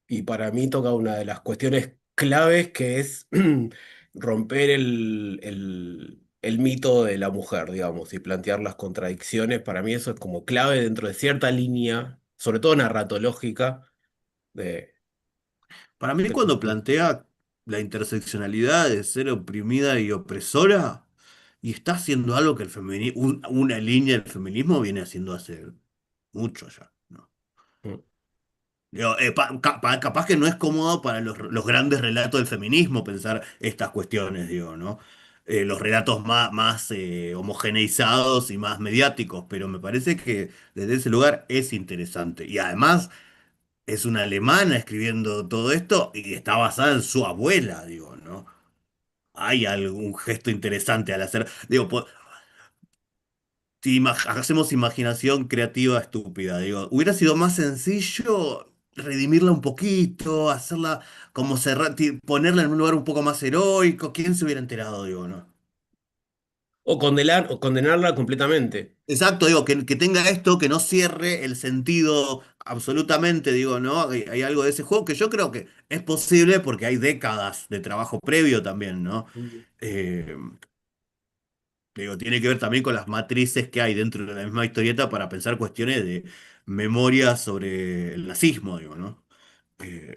Speaker 4: Y para mí toca una de las cuestiones claves que es romper el mito de la mujer, digamos, y plantear las contradicciones. Para mí eso es como clave dentro de cierta línea, sobre todo narratológica, de,
Speaker 1: Para mí,
Speaker 4: de
Speaker 1: cuando
Speaker 4: construir.
Speaker 1: plantea la interseccionalidad de ser oprimida y opresora, y está haciendo algo que una línea del feminismo viene haciendo hace mucho ya, ¿no?
Speaker 4: Mm.
Speaker 1: Digo, capaz que no es cómodo para los grandes relatos del feminismo pensar estas cuestiones, digo, ¿no? Los relatos más homogeneizados y más mediáticos, pero me parece que desde ese lugar es interesante. Y además es una alemana escribiendo todo esto y está basada en su abuela, digo, ¿no? Hay algún gesto interesante al hacer, digo, si hacemos imaginación creativa estúpida, digo, hubiera sido más sencillo redimirla un poquito, hacerla como cerrar, ponerla en un lugar un poco más heroico, ¿quién se hubiera enterado, digo, no?
Speaker 4: O condenarla completamente.
Speaker 1: Exacto, digo, que tenga esto, que no cierre el sentido absolutamente, digo, ¿no? Hay algo de ese juego que yo creo que es posible porque hay décadas de trabajo previo también, ¿no? Eh, Digo, tiene que ver también con las matrices que hay dentro de la misma historieta para pensar cuestiones de memoria sobre el nazismo, digo, ¿no? Eh,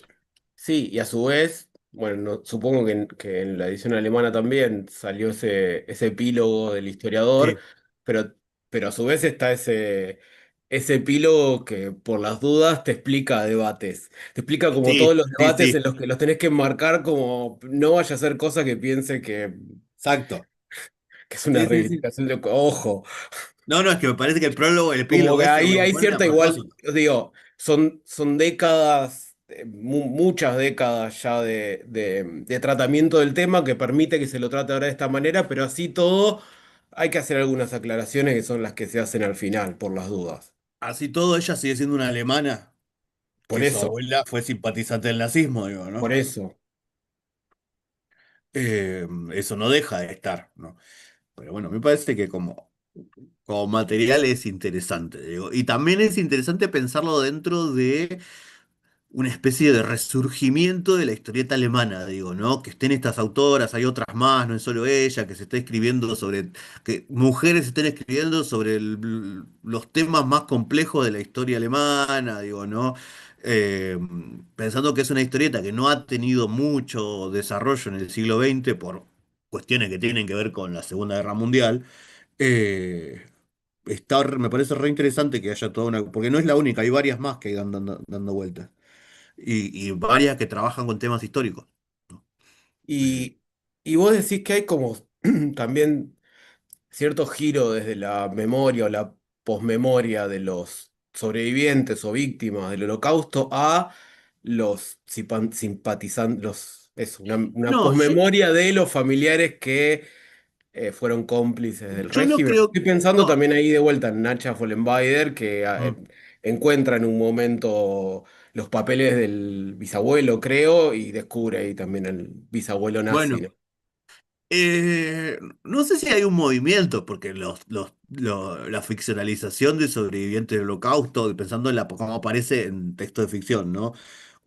Speaker 4: Sí, y a su vez, bueno, supongo que en la edición alemana también salió ese epílogo del historiador,
Speaker 1: sí,
Speaker 4: pero, pero a su vez está ese epílogo que por las dudas te explica debates. Te explica como todos
Speaker 1: sí,
Speaker 4: los
Speaker 1: sí,
Speaker 4: debates en
Speaker 1: sí,
Speaker 4: los que los tenés que enmarcar como no vaya a ser cosa que piense
Speaker 1: exacto.
Speaker 4: que es una
Speaker 1: Sí, sí, sí.
Speaker 4: reivindicación de... Ojo.
Speaker 1: No, no, es que me parece que el prólogo, el
Speaker 4: Como
Speaker 1: epílogo
Speaker 4: que
Speaker 1: ese
Speaker 4: ahí
Speaker 1: lo
Speaker 4: hay
Speaker 1: ponen a
Speaker 4: cierta igual,
Speaker 1: propósito.
Speaker 4: digo, son décadas, muchas décadas ya de tratamiento del tema que permite que se lo trate ahora de esta manera, pero así todo hay que hacer algunas aclaraciones que son las que se hacen al final, por las dudas.
Speaker 1: Así todo, ella sigue siendo una alemana,
Speaker 4: Por
Speaker 1: que su
Speaker 4: eso,
Speaker 1: abuela fue simpatizante del nazismo, digo,
Speaker 4: por
Speaker 1: ¿no?
Speaker 4: eso.
Speaker 1: Eso no deja de estar, ¿no? Pero bueno, me parece que como material es interesante, digo. Y también es interesante pensarlo dentro de una especie de resurgimiento de la historieta alemana, digo, ¿no? Que estén estas autoras, hay otras más, no es solo ella, que se está escribiendo sobre, que mujeres estén escribiendo sobre los temas más complejos de la historia alemana, digo, ¿no? Eh, Pensando que es una historieta que no ha tenido mucho desarrollo en el siglo XX por cuestiones que tienen que ver con la Segunda Guerra Mundial. eh, Me parece re interesante que haya toda una, porque no es la única, hay varias más que dan dando vueltas y varias que trabajan con temas históricos, ¿no? Eh,
Speaker 4: Y, y vos decís que hay como también cierto giro desde la memoria o la posmemoria de los sobrevivientes o víctimas del Holocausto a los simpatizantes, una
Speaker 1: no,
Speaker 4: posmemoria de los familiares que fueron cómplices del
Speaker 1: yo no
Speaker 4: régimen.
Speaker 1: creo,
Speaker 4: Estoy pensando
Speaker 1: no,
Speaker 4: también ahí de vuelta en Nacha Vollenweider, que
Speaker 1: ah,
Speaker 4: encuentra en un momento los papeles del bisabuelo, creo, y descubre ahí también el bisabuelo nazi,
Speaker 1: bueno,
Speaker 4: ¿no?
Speaker 1: no sé si hay un movimiento, porque la ficcionalización de sobrevivientes del Holocausto, pensando en cómo aparece en texto de ficción, ¿no?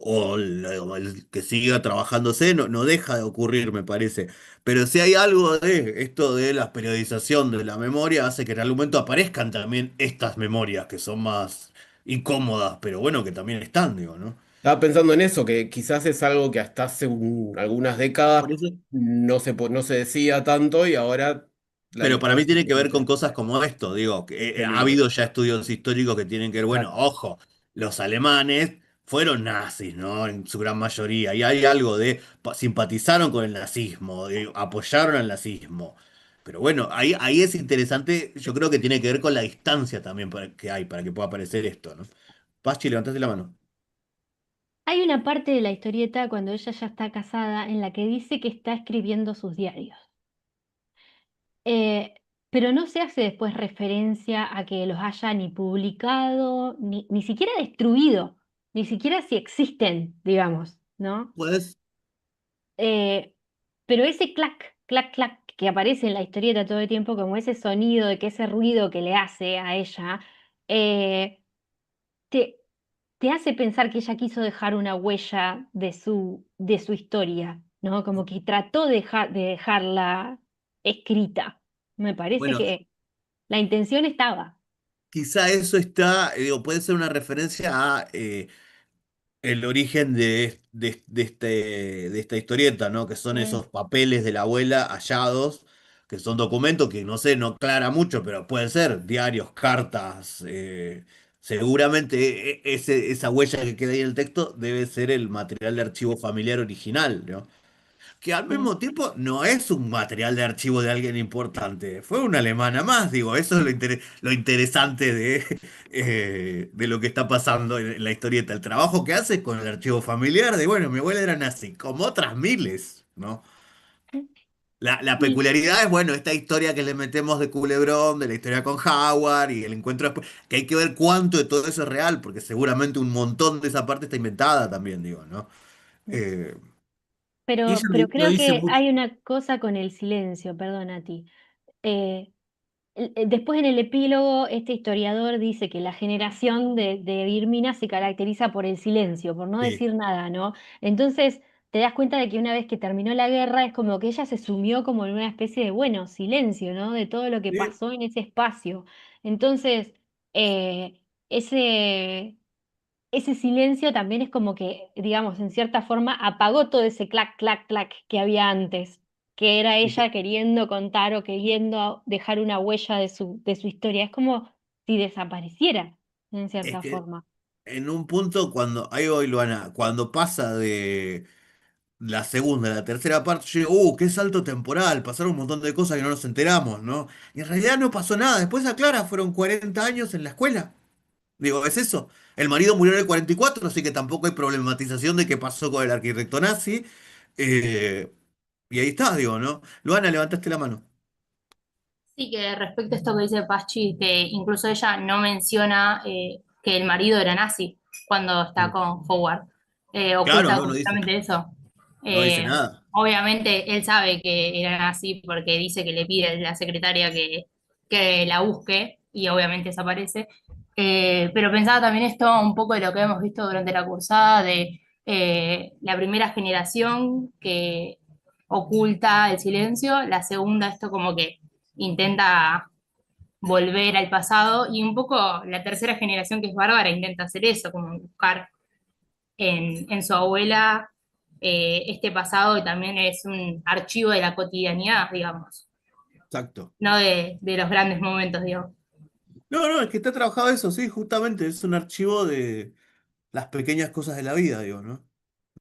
Speaker 1: O el que siga trabajándose, no deja de ocurrir, me parece. Pero si hay algo de esto de la periodización de la memoria, hace que en algún momento aparezcan también estas memorias que son más incómodas, pero bueno, que también están, digo, ¿no?
Speaker 4: Estaba pensando en eso, que quizás es algo que hasta hace algunas
Speaker 1: Por
Speaker 4: décadas
Speaker 1: eso.
Speaker 4: no se decía tanto y ahora la
Speaker 1: Pero para mí
Speaker 4: distancia
Speaker 1: tiene que ver con
Speaker 4: permite
Speaker 1: cosas como esto, digo, que ha
Speaker 4: seguro.
Speaker 1: habido ya estudios históricos que tienen que ver, bueno,
Speaker 4: Claro.
Speaker 1: ojo, los alemanes fueron nazis, ¿no? En su gran mayoría, y hay algo de simpatizaron con el nazismo, apoyaron al nazismo. Pero bueno, ahí es interesante, yo creo que tiene que ver con la distancia también que hay para que pueda aparecer esto, ¿no? Pachi, levantaste la mano.
Speaker 3: Hay una parte de la historieta cuando ella ya está casada en la que dice que está escribiendo sus diarios. Eh, pero no se hace después referencia a que los haya ni publicado, ni siquiera destruido, ni siquiera si existen, digamos, ¿no?
Speaker 1: Pues,
Speaker 3: Eh, pero ese clac, clac, clac que aparece en la historieta todo el tiempo, como ese sonido de que ese ruido que le hace a ella, eh, te, te hace pensar que ella quiso dejar una huella de su historia, ¿no? Como que trató de dejarla escrita. Me parece
Speaker 1: bueno,
Speaker 3: que la intención estaba.
Speaker 1: quizá eso está, puede ser una referencia a el origen de esta historieta, ¿no? Que son
Speaker 3: Mm.
Speaker 1: esos papeles de la abuela hallados, que son documentos que no sé, no aclara mucho, pero pueden ser diarios, cartas, seguramente esa huella que queda ahí en el texto debe ser el material de archivo familiar original, ¿no? Que al
Speaker 3: Mm.
Speaker 1: mismo tiempo no es un material de archivo de alguien importante, fue una alemana más, digo, eso es lo interesante de lo que está pasando en la historieta, el trabajo que hace con el archivo familiar de, bueno, mi abuela era nazi, como otras miles, ¿no? La
Speaker 3: Sí,
Speaker 1: peculiaridad es, bueno, esta historia que le metemos de Culebrón, de la historia con Howard y el encuentro después, que hay que ver cuánto de todo eso es real, porque seguramente un montón de esa parte está inventada también, digo, ¿no? Eh,
Speaker 4: Y ella
Speaker 3: pero
Speaker 4: lo
Speaker 3: creo
Speaker 4: dice
Speaker 3: que
Speaker 4: mucho.
Speaker 3: hay una cosa con el silencio, perdón a ti. Eh, Después en el epílogo, este historiador dice que la generación de Irmina se caracteriza por el silencio, por no
Speaker 1: sí,
Speaker 3: decir nada, ¿no? Entonces te das cuenta de que una vez que terminó la guerra es como que ella se sumió como en una especie de, bueno, silencio, ¿no? De todo lo que
Speaker 1: sí,
Speaker 3: pasó en ese espacio. Entonces, ese, ese silencio también es como que, digamos, en cierta forma apagó todo ese clac, clac, clac que había antes, que era
Speaker 1: y que,
Speaker 3: ella queriendo contar o queriendo dejar una huella de su historia. Es como si desapareciera, en
Speaker 1: es
Speaker 3: cierta
Speaker 1: que
Speaker 3: forma.
Speaker 1: en un punto cuando, ahí voy, Luana, cuando pasa de la segunda a la tercera parte, yo digo, qué salto temporal, pasaron un montón de cosas que no nos enteramos, ¿no? Y en realidad no pasó nada, después aclara, fueron 40 años en la escuela. Digo, es eso. El marido murió en el 44, así que tampoco hay problematización de qué pasó con el arquitecto nazi. Eh, y ahí está, digo, ¿no? Luana, levantaste la mano.
Speaker 8: Sí, que respecto a esto que dice Pachi, que incluso ella no menciona que el marido era nazi cuando está
Speaker 1: Mm.
Speaker 8: con Howard.
Speaker 1: Claro,
Speaker 8: Oculta
Speaker 1: no, no dice,
Speaker 8: completamente eso.
Speaker 1: no dice
Speaker 8: Eh,
Speaker 1: nada.
Speaker 8: Obviamente él sabe que era nazi porque dice que le pide a la secretaria que la busque y obviamente desaparece. Pero pensaba también esto un poco de lo que hemos visto durante la cursada de la primera generación que oculta el silencio, la segunda esto como que intenta volver al pasado y un poco la tercera generación que es Bárbara intenta hacer eso, como buscar en su abuela este pasado y también es un archivo de la cotidianidad, digamos,
Speaker 1: Exacto.
Speaker 8: no de los grandes momentos, digamos.
Speaker 1: No, no, es que está trabajado eso, sí, justamente. Es un archivo de las pequeñas cosas de la vida, digo, ¿no?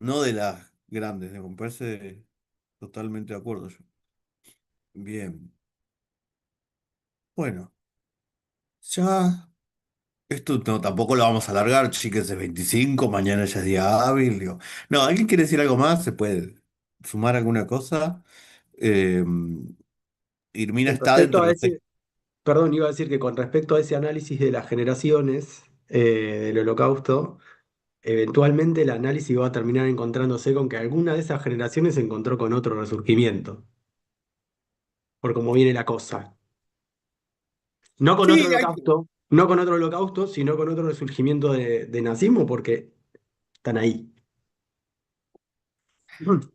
Speaker 1: No de las grandes, digo, me parece totalmente de acuerdo yo. Bien. Bueno, ya. Esto no, tampoco lo vamos a alargar, chiques, es 25, mañana ya es día hábil. Digo. No, ¿alguien quiere decir algo más? ¿Se puede sumar alguna cosa? Eh, Irmina
Speaker 2: Con
Speaker 1: está
Speaker 2: respecto
Speaker 1: dentro de
Speaker 2: a
Speaker 1: los
Speaker 2: ese,
Speaker 1: textos.
Speaker 2: perdón, iba a decir que con respecto a ese análisis de las generaciones del Holocausto, eventualmente el análisis va a terminar encontrándose con que alguna de esas generaciones se encontró con otro resurgimiento, por cómo viene la cosa. No con otro
Speaker 1: Sí,
Speaker 2: holocausto, no con otro holocausto, sino con otro resurgimiento de nazismo, porque están ahí. Mm.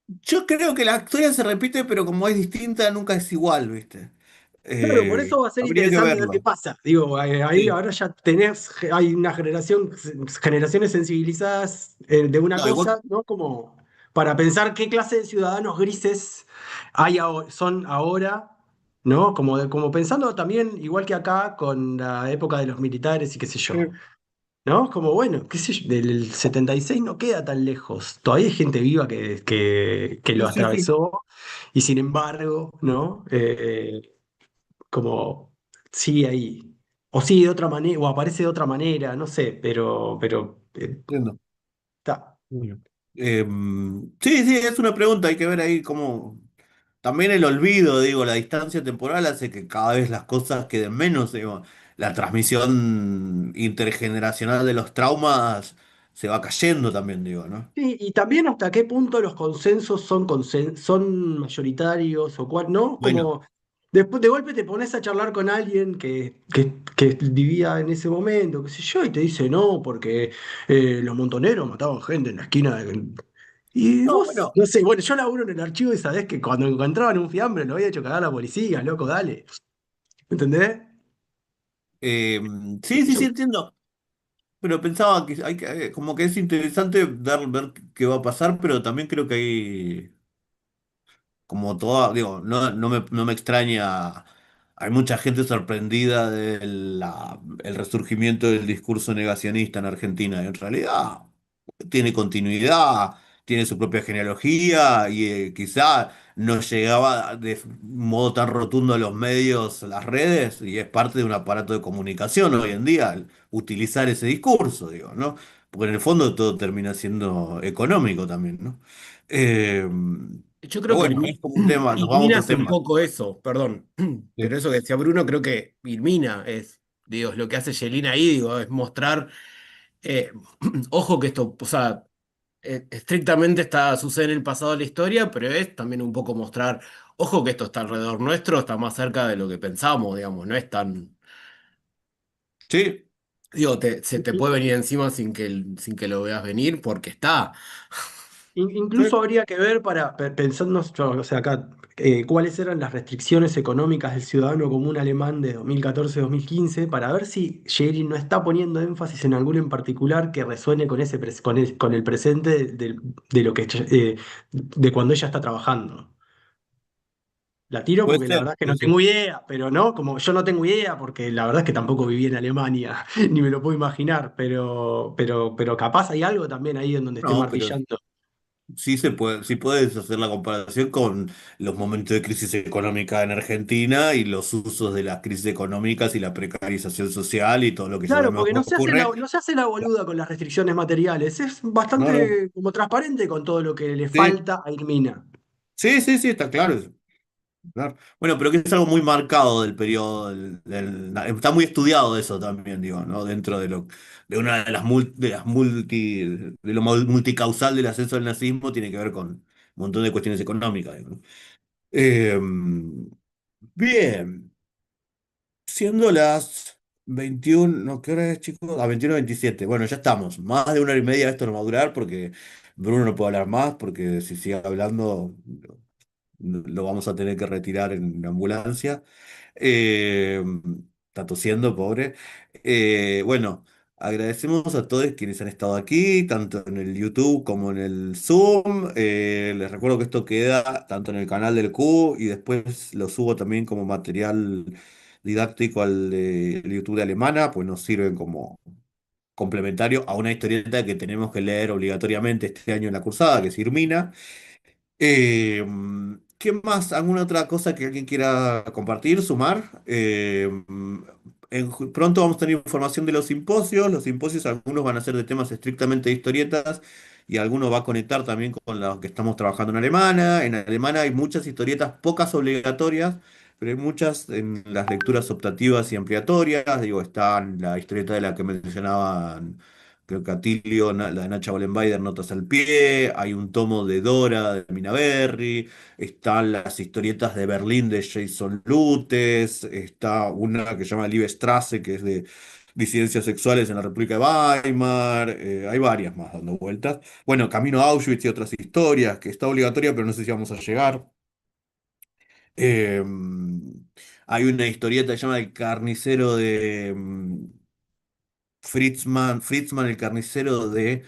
Speaker 1: yo creo que la historia se repite, pero como es distinta, nunca es igual, ¿viste?
Speaker 2: Claro, por eso va a ser
Speaker 1: Habría que
Speaker 2: interesante ver qué
Speaker 1: verlo.
Speaker 2: pasa. Digo, ahí
Speaker 1: Sí.
Speaker 2: ahora ya tenés, hay una generación, generaciones sensibilizadas de una
Speaker 1: No, igual,
Speaker 2: cosa, ¿no? Como para pensar qué clase de ciudadanos grises son ahora, ¿no? Como, como pensando también, igual que acá, con la época de los militares y qué sé yo. ¿No? Como bueno, qué sé yo, del 76 no queda tan lejos. Todavía hay gente viva que
Speaker 1: sí,
Speaker 2: lo
Speaker 1: sí, sí.
Speaker 2: atravesó y sin embargo, ¿no? Como sigue ahí. O sigue de otra manera, o aparece de otra manera, no sé, pero
Speaker 1: Entiendo.
Speaker 2: está.
Speaker 1: Bueno. Sí, sí, es una pregunta, hay que ver ahí cómo. También el olvido, digo, la distancia temporal hace que cada vez las cosas queden menos, digo, la transmisión intergeneracional de los traumas se va cayendo también, digo, ¿no?
Speaker 2: Sí, y también hasta qué punto los consensos son, son mayoritarios o cuál, ¿no?
Speaker 1: Bueno,
Speaker 2: Como después de golpe te pones a charlar con alguien que vivía en ese momento, qué sé yo, y te dice, no, porque los montoneros mataban gente en la esquina de... Y
Speaker 1: no,
Speaker 2: vos,
Speaker 1: bueno,
Speaker 2: no sé, bueno, yo laburo en el archivo y sabés que cuando encontraban un fiambre lo había hecho cagar la policía, loco, dale. ¿Entendés?
Speaker 1: eh,
Speaker 2: ¿Qué
Speaker 1: sí,
Speaker 2: sé
Speaker 1: sí, sí,
Speaker 2: yo?
Speaker 1: entiendo, pero pensaba que hay que, como que es interesante ver qué va a pasar, pero también creo que hay como toda, digo, no me extraña hay mucha gente sorprendida del el resurgimiento del discurso negacionista en Argentina. En realidad tiene continuidad, tiene su propia genealogía y quizá no llegaba de modo tan rotundo a los medios, a las redes, y es parte de un aparato de comunicación hoy en día, el utilizar ese discurso, digo, ¿no? Porque en el fondo todo termina siendo económico también, ¿no? Eh,
Speaker 4: Yo
Speaker 1: pero
Speaker 4: creo que
Speaker 1: bueno, es como un tema, nos vamos a
Speaker 4: Ilmina
Speaker 1: otro
Speaker 4: es un
Speaker 1: tema.
Speaker 4: poco eso, perdón, pero
Speaker 1: Sí.
Speaker 4: eso que decía Bruno, creo que Ilmina es, digo, lo que hace Yelena ahí, digo, es mostrar, eh, ojo que esto, o sea, estrictamente sucede en el pasado de la historia, pero es también un poco mostrar, ojo que esto está alrededor nuestro, está más cerca de lo que pensamos, digamos, no es tan,
Speaker 1: Sí,
Speaker 4: digo, se te puede venir encima sin que lo veas venir porque está.
Speaker 1: sí.
Speaker 2: Incluso habría que ver para, pensando, o sea, acá, cuáles eran las restricciones económicas del ciudadano común alemán de 2014-2015, para ver si Schelling no está poniendo énfasis en alguno en particular que resuene con con el presente de lo que, de cuando ella está trabajando. La tiro
Speaker 1: Puede
Speaker 2: porque la
Speaker 1: ser,
Speaker 2: verdad es que
Speaker 1: puede
Speaker 2: no
Speaker 1: ser.
Speaker 2: tengo idea, pero no, como yo no tengo idea, porque la verdad es que tampoco viví en Alemania, ni me lo puedo imaginar, pero capaz hay algo también ahí en donde esté
Speaker 1: No, pero
Speaker 2: martillando.
Speaker 1: sí se puede, sí puedes hacer la comparación con los momentos de crisis económica en Argentina y los usos de las crisis económicas y la precarización social y todo lo que
Speaker 2: Claro,
Speaker 1: sabemos
Speaker 2: porque
Speaker 1: que ocurre.
Speaker 2: no se hace la boluda con las restricciones materiales, es
Speaker 1: No, no.
Speaker 2: bastante como transparente con todo lo que le
Speaker 1: Sí,
Speaker 2: falta a Irmina.
Speaker 1: sí, sí, sí, está claro eso. Claro. Bueno, pero que es algo muy marcado del periodo, está muy estudiado eso también, digo, ¿no? Dentro de una de las de lo multicausal del ascenso del nazismo tiene que ver con un montón de cuestiones económicas, digo, ¿no? Eh, bien, siendo las 21, no, ¿qué hora es, chicos? A 21:27. Bueno, ya estamos. Más de una hora y media esto no va a durar porque Bruno no puede hablar más, porque si sigue hablando lo vamos a tener que retirar en ambulancia. Eh, Está tosiendo, pobre. Bueno, agradecemos a todos quienes han estado aquí, tanto en el YouTube como en el Zoom. Les recuerdo que esto queda tanto en el canal del Q y después lo subo también como material didáctico al el YouTube de Alemana, pues nos sirven como complementario a una historieta que tenemos que leer obligatoriamente este año en la cursada, que es Irmina. Eh, ¿Qué más? ¿Alguna otra cosa que alguien quiera compartir, sumar? Pronto vamos a tener información de los simposios. Los simposios, algunos van a ser de temas estrictamente de historietas y algunos va a conectar también con los que estamos trabajando en Alemana. En Alemana hay muchas historietas, pocas obligatorias, pero hay muchas en las lecturas optativas y ampliatorias. Digo, están la historieta de la que mencionaban. Creo que Atilio, la de Nacha Wallenbayder, Notas al pie, hay un tomo de Dora de Mina Berry, están las historietas de Berlín de Jason Lutes, está una que se llama Liebe Straße, que es de disidencias sexuales en la República de Weimar, hay varias más dando vueltas. Bueno, Camino a Auschwitz y otras historias, que está obligatoria, pero no sé si vamos a llegar. Eh, Hay una historieta que se llama El carnicero de Fritzman, el carnicero de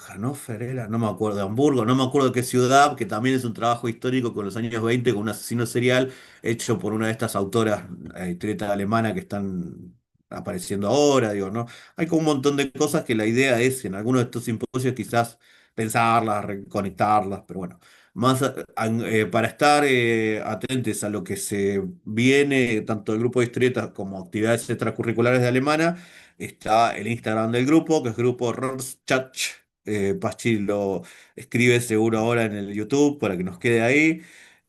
Speaker 1: Hannover era, no me acuerdo, de Hamburgo, no me acuerdo de qué ciudad, que también es un trabajo histórico con los años 20 con un asesino serial hecho por una de estas autoras historieta alemana que están apareciendo ahora, digo, ¿no? Hay como un montón de cosas que la idea es en algunos de estos simposios quizás pensarlas, reconectarlas, pero bueno, más para estar atentos a lo que se viene, tanto el grupo de historietas como actividades extracurriculares de alemana, está el Instagram del grupo, que es grupo Rorschach. Pachi lo escribe seguro ahora en el YouTube para que nos quede ahí.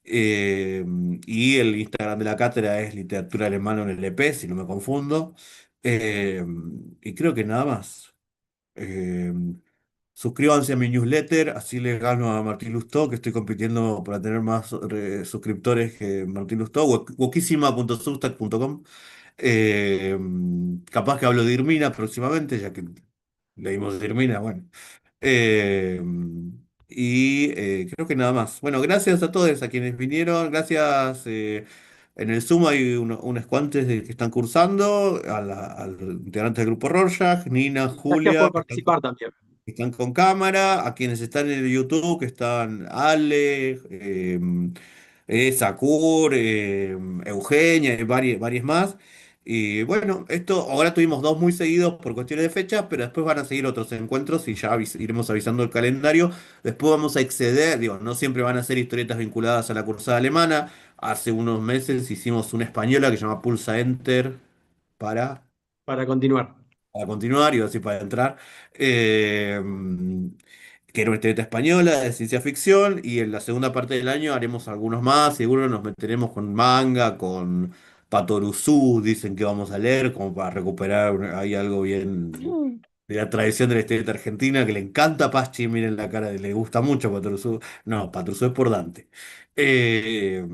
Speaker 1: Eh, y el Instagram de la cátedra es Literatura Alemana en el EP, si no me confundo. Eh, y creo que nada más. Eh, Suscríbanse a mi newsletter, así le gano a Martín Lustó, que estoy compitiendo para tener más suscriptores que Martín Lustó, wokissima.substack.com. Eh, Capaz que hablo de Irmina próximamente, ya que leímos de Irmina, bueno. Eh, creo que nada más. Bueno, gracias a todos, a quienes vinieron. Gracias. En el Zoom hay unos cuantos que están cursando, al integrante del grupo Rorschach, Nina,
Speaker 2: Gracias
Speaker 1: Julia,
Speaker 2: por participar también.
Speaker 1: que están con cámara, a quienes están en el YouTube, que están Ale, Sakur, Eugenia y varias más. Y bueno, esto ahora tuvimos dos muy seguidos por cuestiones de fecha, pero después van a seguir otros encuentros y ya iremos avisando el calendario. Después vamos a exceder, digo, no siempre van a ser historietas vinculadas a la cursada alemana. Hace unos meses hicimos una española que se llama Pulsa Enter para
Speaker 2: Para continuar.
Speaker 1: continuar y así para entrar. Eh, que era una historieta española de ciencia ficción, y en la segunda parte del año haremos algunos más, seguro nos meteremos con manga, con Patoruzú, dicen que vamos a leer, como para recuperar ahí algo bien
Speaker 3: Mm.
Speaker 1: de la tradición de la historieta argentina, que le encanta a Paschi, miren la cara, le gusta mucho Patoruzú. No, Patoruzú es por Dante. Eh,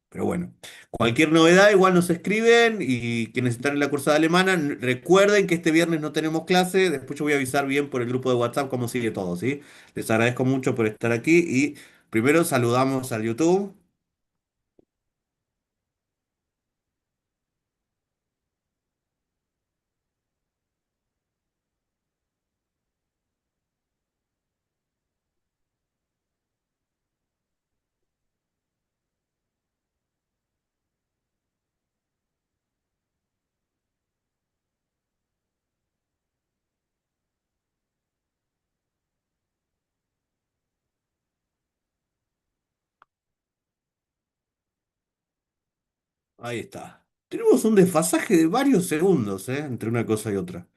Speaker 1: pero bueno. Cualquier novedad, igual nos escriben, y quienes están en la cursada alemana, recuerden que este viernes no tenemos clase. Después yo voy a avisar bien por el grupo de WhatsApp cómo sigue todo, ¿sí? Les agradezco mucho por estar aquí y primero saludamos al YouTube. Ahí está. Tenemos un desfasaje de varios segundos, ¿eh? Entre una cosa y otra.